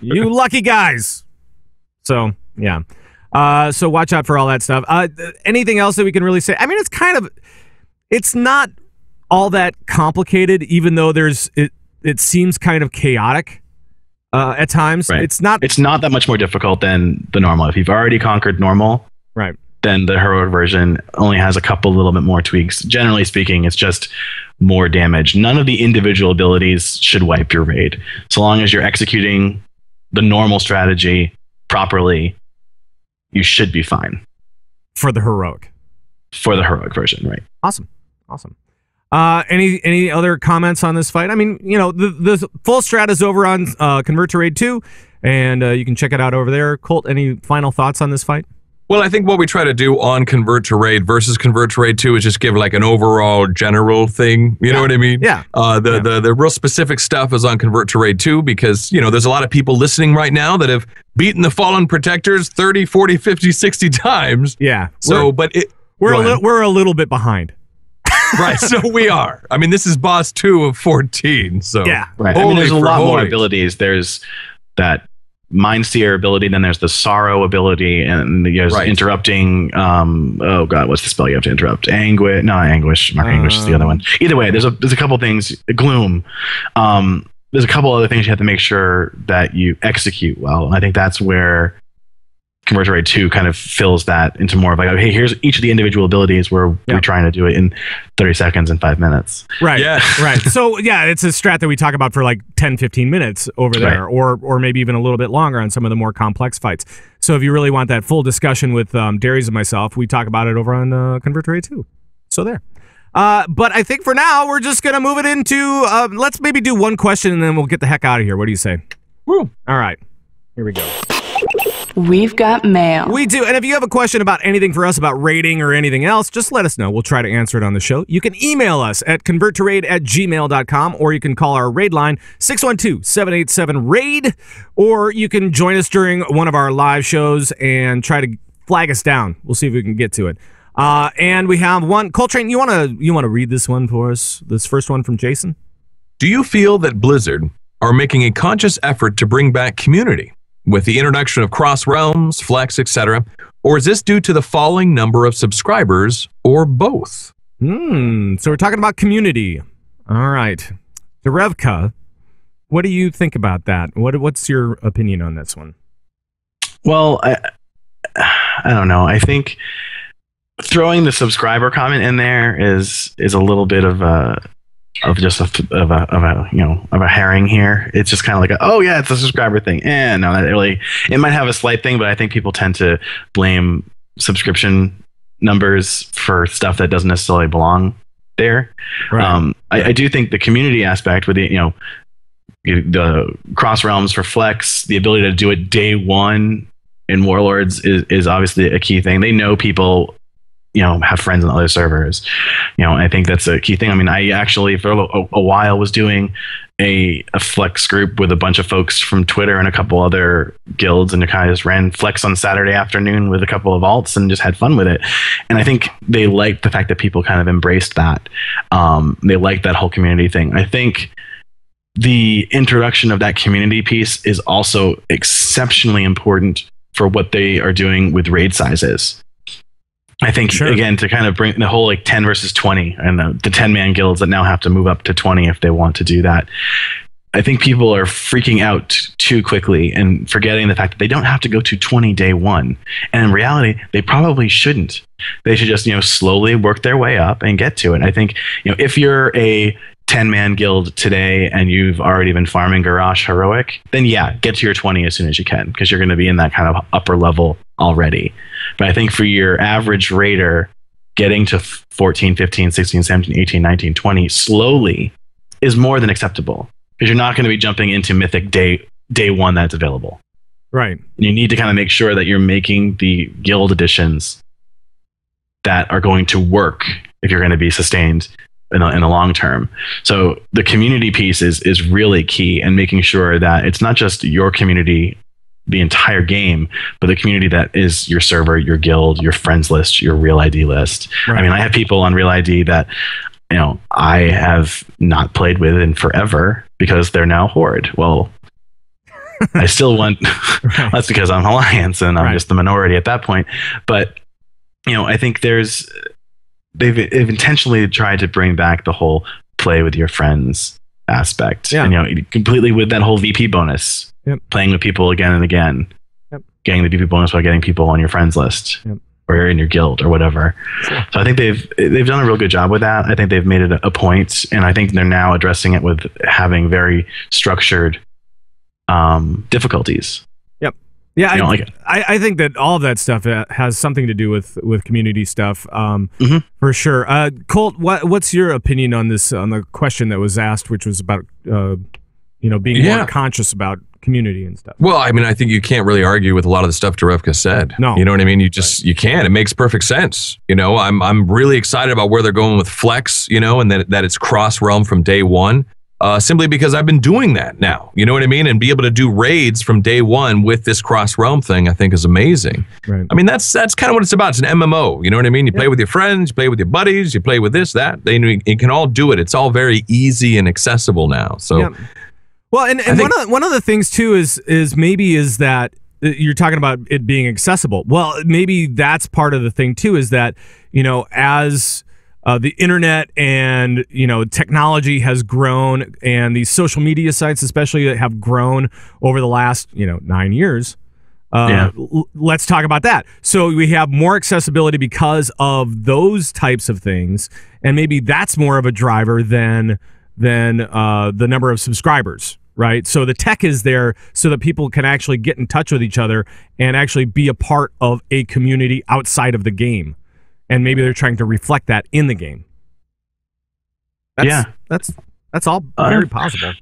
You lucky guys. So yeah. So watch out for all that stuff. Anything else that we can really say? I mean, it's not all that complicated, even though it seems kind of chaotic at times. Right. It's not that much more difficult than the normal. If you've already conquered normal, right, then the heroic version only has a couple little bit more tweaks. Generally speaking, it's just more damage. None of the individual abilities should wipe your raid. So long as you're executing the normal strategy properly, you should be fine. For the heroic version, right? Awesome. Any other comments on this fight? I mean, the full strat is over on Convert to Raid 2, and you can check it out over there. Colt, any final thoughts on this fight? Well, I think what we try to do on Convert to Raid versus Convert to Raid 2 is just give like an overall general thing. You know what I mean? Yeah. The real specific stuff is on Convert to Raid 2 because, there's a lot of people listening right now that have beaten the Fallen Protectors 30, 40, 50, 60 times. Yeah. So, we're a little bit behind. Right. So we are. I mean, this is boss 2 of 14. So yeah. Right. I mean, there's a lot more abilities. There's that Mind Seer ability, then there's the Sorrow ability, and there's interrupting. Oh god, what's the spell you have to interrupt? Anguish? No, Anguish. Mark Anguish is the other one. Either way, there's a couple things. Gloom. There's a couple other things you have to make sure that you execute well, and I think that's where Convert to Raid 2 kind of fills that into more of like, hey, here's each of the individual abilities where we're trying to do it in 30 seconds and 5 minutes. Right. Yeah. Right. So yeah, it's a strat that we talk about for like 10, 15 minutes over there, or maybe even a little bit longer on some of the more complex fights. So if you really want that full discussion with Darius and myself, we talk about it over on Convert to Raid 2. So there. But I think for now, we're just going to move it into, let's maybe do one question and then we'll get the heck out of here. What do you say? Woo. All right. Here we go. We've got mail. We do. And if you have a question about anything for us about rating or anything else, just let us know. We'll try to answer it on the show. You can email us at converttoraid@gmail.com, or you can call our raid line 612-787-RAID, or you can join us during one of our live shows and try to flag us down. We'll see if we can get to it. And we have one. Koltrane, you want to read this one for us? This first one from Jason? Do you feel that Blizzard are making a conscious effort to bring back community? With the introduction of Cross Realms, Flex, etc., Or is this due to the falling number of subscribers, or both? So we're talking about community. All right. Derevka, what do you think about that? What's your opinion on this one? Well, I don't know. I think throwing the subscriber comment in there is a little bit of a herring here. It's just kind of like it's a subscriber thing. And no, it might have a slight thing, but I think people tend to blame subscription numbers for stuff that doesn't necessarily belong there. Right. I do think the community aspect with the cross realms for flex, the ability to do it day one in Warlords is obviously a key thing. They know people, have friends on other servers. I think that's a key thing. I mean, I actually for a while was doing a flex group with a bunch of folks from Twitter and a couple other guilds, and kind of just ran flex on Saturday afternoon with a couple of alts and just had fun with it. And I think they liked the fact that people kind of embraced that. They liked that whole community thing. I think the introduction of that community piece is also exceptionally important for what they are doing with raid sizes. I think, again, to kind of bring the whole 10 versus 20 and the 10-man guilds that now have to move up to 20 if they want to do that. I think people are freaking out too quickly and forgetting the fact that they don't have to go to 20 day one. And in reality, they probably shouldn't. They should just, slowly work their way up and get to it. I think, if you're a 10-man guild today and you've already been farming Garrosh Heroic, then get to your 20 as soon as you can, because you're going to be in that kind of upper level already. But I think for your average raider, getting to 14, 15, 16, 17, 18, 19, 20 slowly is more than acceptable, because you're not going to be jumping into Mythic day one that's available. Right. And you need to kind of make sure that you're making the guild additions that are going to work if you're going to be sustained in the long term. So the community piece is really key, and making sure that it's not just your community, the entire game, but the community that is your server, your guild, your friends list, your real ID list. Right. I mean, I have people on real ID that I have not played with in forever because they're now Horde. Well, I still want Right. That's because I'm Alliance and I'm just the minority at that point. But I think they've intentionally tried to bring back the whole play with your friends aspect. Yeah. And completely with that whole VP bonus. Yep. Playing with people again and again. Yep. Getting the VP bonus by getting people on your friends list. Yep. Or in your guild or whatever. Sure. So I think they've done a real good job with that. I think they've made it a point, and I think they're now addressing it with having very structured difficulties. Yep. Yeah, I think that all of that stuff has something to do with community stuff, for sure. Colt, what's your opinion on this, on the question that was asked, which was about being more conscious about community and stuff? Well, I mean, I think you can't really argue with a lot of the stuff Derevka said. No. You know what I mean? You can't. It makes perfect sense. I'm really excited about where they're going with Flex, and that it's cross-realm from day one, simply because I've been doing that now. You know what I mean? And be able to do raids from day one with this cross-realm thing, I think is amazing. Right. I mean, that's kind of what it's about. It's an MMO. You know what I mean? You play with your friends, you play with your buddies, you play with this, that. You can all do it. It's all very easy and accessible now. So. Yeah. Well, and one of the things too is that you're talking about it being accessible. Well, maybe that's part of the thing too, is that as the internet and technology has grown, and these social media sites especially that have grown over the last 9 years. Let's talk about that. So we have more accessibility because of those types of things, and maybe that's more of a driver than the number of subscribers. Right. So the tech is there so that people can actually get in touch with each other and actually be a part of a community outside of the game. And maybe they're trying to reflect that in the game. That's all very possible.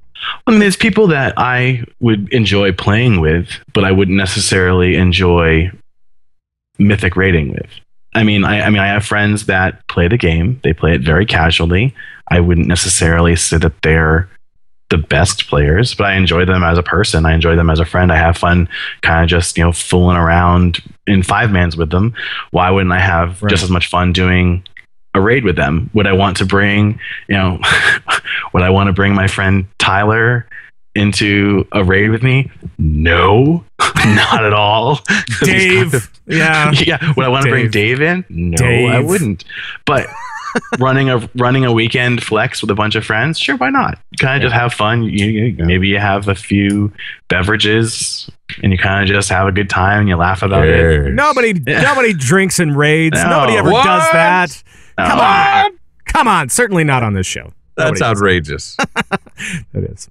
I mean, there's people that I would enjoy playing with, but I wouldn't necessarily enjoy Mythic raiding with. I mean, I have friends that play the game. They play it very casually. I wouldn't necessarily say that they're the best players, but I enjoy them as a person. I enjoy them as a friend. I have fun kind of just, fooling around in 5-mans with them. Why wouldn't I have just as much fun doing a raid with them? Would I want to bring, would I want to bring my friend Tyler into a raid with me? No, not at all. Dave, yeah. Would I want to bring Dave in? No, Dave. I wouldn't. But running a weekend flex with a bunch of friends, sure, why not? You kind of just have fun. Maybe you have a few beverages and you kind of just have a good time and you laugh about it. Nobody drinks in raids. No. Nobody ever What? does that. No. Come on. Certainly not on this show. That's outrageous. That is.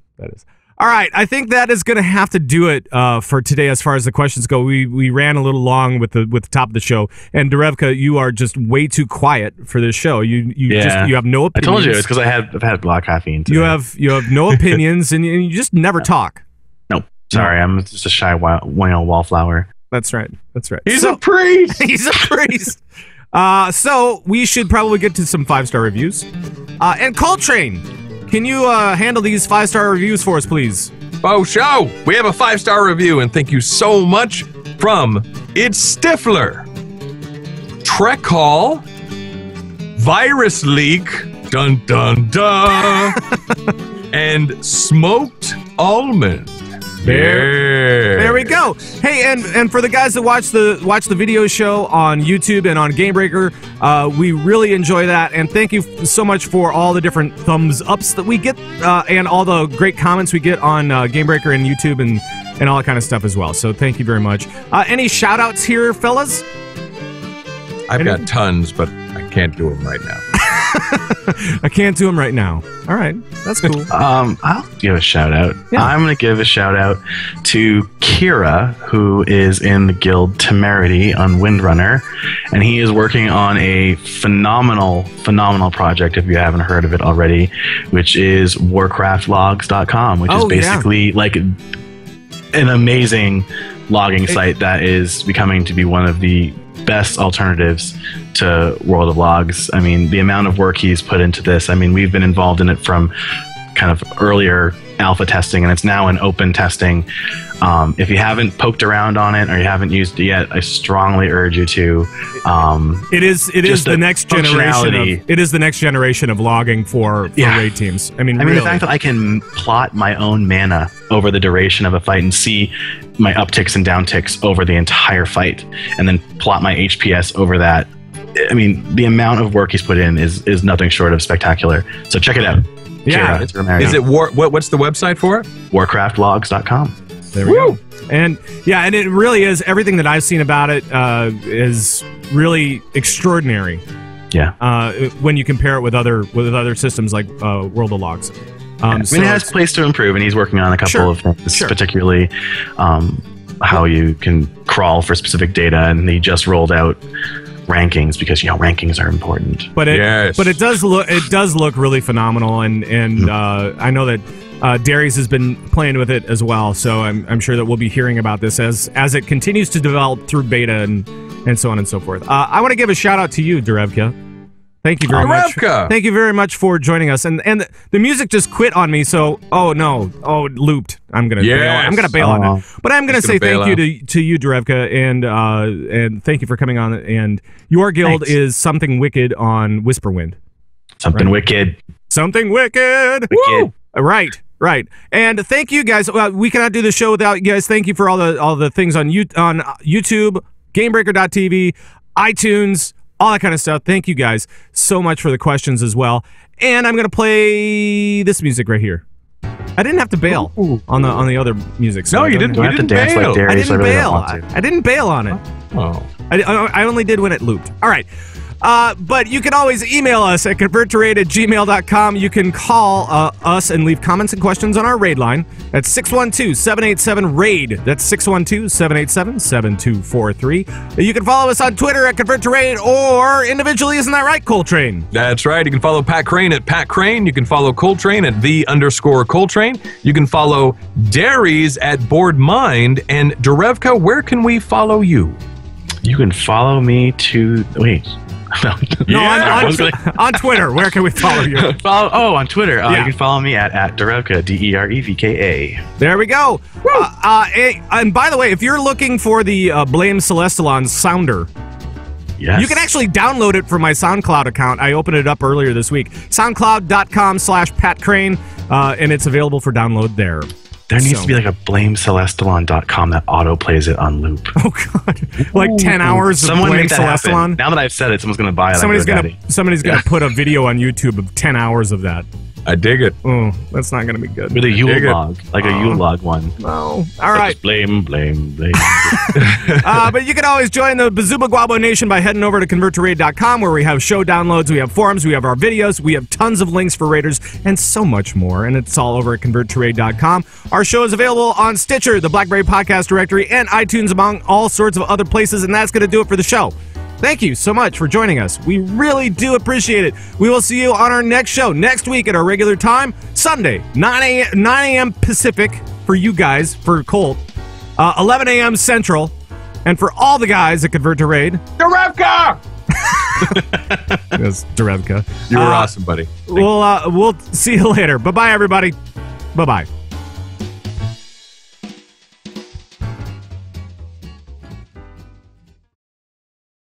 All right, I think that is going to have to do it for today as far as the questions go. We ran a little long with the top of the show, and Derevka, you are just way too quiet for this show. You have no opinions. I told you it's because I've had black caffeine today. You have no opinions, and you just never talk. Nope. Sorry, I'm just a shy wallflower. That's right. He's a priest. He's a priest. So we should probably get to some 5-star reviews. And Koltrane, can you handle these 5-star reviews for us, please? Oh, show. We have a 5-star review, and thank you so much from It's Stifler, Trek Hall, Virus Leak, dun dun dun, and Smoked Almond. There we go. Hey, and for the guys that watch the video show on YouTube and on Gamebreaker, we really enjoy that, and thank you so much for all the different thumbs ups that we get, and all the great comments we get on Gamebreaker and YouTube and all that kind of stuff as well. So thank you very much. Any shout outs here, fellas? I've got tons, but I can't do them right now. I can't do them right now. All right, that's cool. I'll give a shout out. Yeah. I'm going to give a shout out to Kira, who is in the guild Temerity on Windrunner, and he is working on a phenomenal project, if you haven't heard of it already, which is warcraftlogs.com, which is basically like an amazing logging site that is becoming to be one of the best alternatives to World of Logs. I mean, the amount of work he's put into this, I mean, we've been involved in it from kind of earlier alpha testing, and it's now in open testing. If you haven't poked around on it or you haven't used it yet, I strongly urge you to. It is the next generation. It is the next generation of logging for raid teams. I mean, really. The fact that I can plot my own mana over the duration of a fight and see my upticks and downticks over the entire fight, and then plot my HPS over that. I mean, the amount of work he's put in is nothing short of spectacular. So check it out. Yeah. Kira, is it what's the website for it? Warcraftlogs.com. There we go. And it really is, everything that I've seen about it is really extraordinary. Yeah. When you compare it with other systems like World of Logs. I mean, it has place to improve, and he's working on a couple of things, particularly how you can crawl for specific data, and he just rolled out rankings because rankings are important. But it does look really phenomenal, and I know that Darius has been playing with it as well, so I'm sure that we'll be hearing about this as it continues to develop through beta and so on and so forth. I want to give a shout out to you, Derevka. Thank you very much. Thank you very much for joining us. And the music just quit on me, so it looped. I'm gonna bail on it. But I'm gonna say thank you to you, Derevka, and thank you for coming on. And your guild is Something Wicked on Whisperwind. Something wicked. Something wicked. Wicked. Right. And thank you guys. We cannot do the show without you guys. Thank you for all the things on YouTube, GameBreaker.tv, iTunes, all that kind of stuff. Thank you guys so much for the questions as well. And I'm gonna play this music right here. I didn't have to bail on the other music. So no, you didn't. You have to dance like Darius. I didn't bail. Want to. I didn't bail on it. Oh. I only did when it looped. All right. But you can always email us at converttoraid@gmail.com. You can call us and leave comments and questions on our raid line at 612-787-RAID. That's 612-787-7243. You can follow us on Twitter at converttoraid or individually. Isn't that right, Koltrane? That's right. You can follow Pat Krane at Pat Krane. You can follow Koltrane at _Koltrane. You can follow Darius at BoredMind. And Derevka, where can we follow you? You can follow me to... Wait... on Twitter. Where can we follow you? On Twitter. You can follow me at Derevka, Derevka. There we go. And by the way, if you're looking for the Blame Celestalon sounder, yes, you can actually download it from my SoundCloud account. I opened it up earlier this week. SoundCloud.com/Pat Krane, and it's available for download there. There needs to be like a blamecelestalon.com that auto plays it on loop. Oh God! Like 10 hours of Someone Blame make that happen. Celestalon. Now that I've said it, someone's gonna buy it. Somebody's gonna put a video on YouTube of 10 hours of that. I dig it. Oh, that's not gonna be good. With a Yule log, like a Yule log one. No. All right. Just blame. But you can always join the Bazooba Guabo Nation by heading over to converttoraid.com, where we have show downloads, we have forums, we have our videos, we have tons of links for raiders, and so much more. And it's all over at converttoraid.com. Our show is available on Stitcher, the BlackBerry Podcast Directory, and iTunes, among all sorts of other places. And that's going to do it for the show. Thank you so much for joining us. We really do appreciate it. We will see you on our next show next week at our regular time, Sunday, 9 a.m. Pacific for you guys, for Colt, 11 a.m. Central, and for all the guys that Convert to Raid. Derevka! Yes, Derevka. You were awesome, buddy. We'll see you later. Bye-bye, everybody. Bye-bye.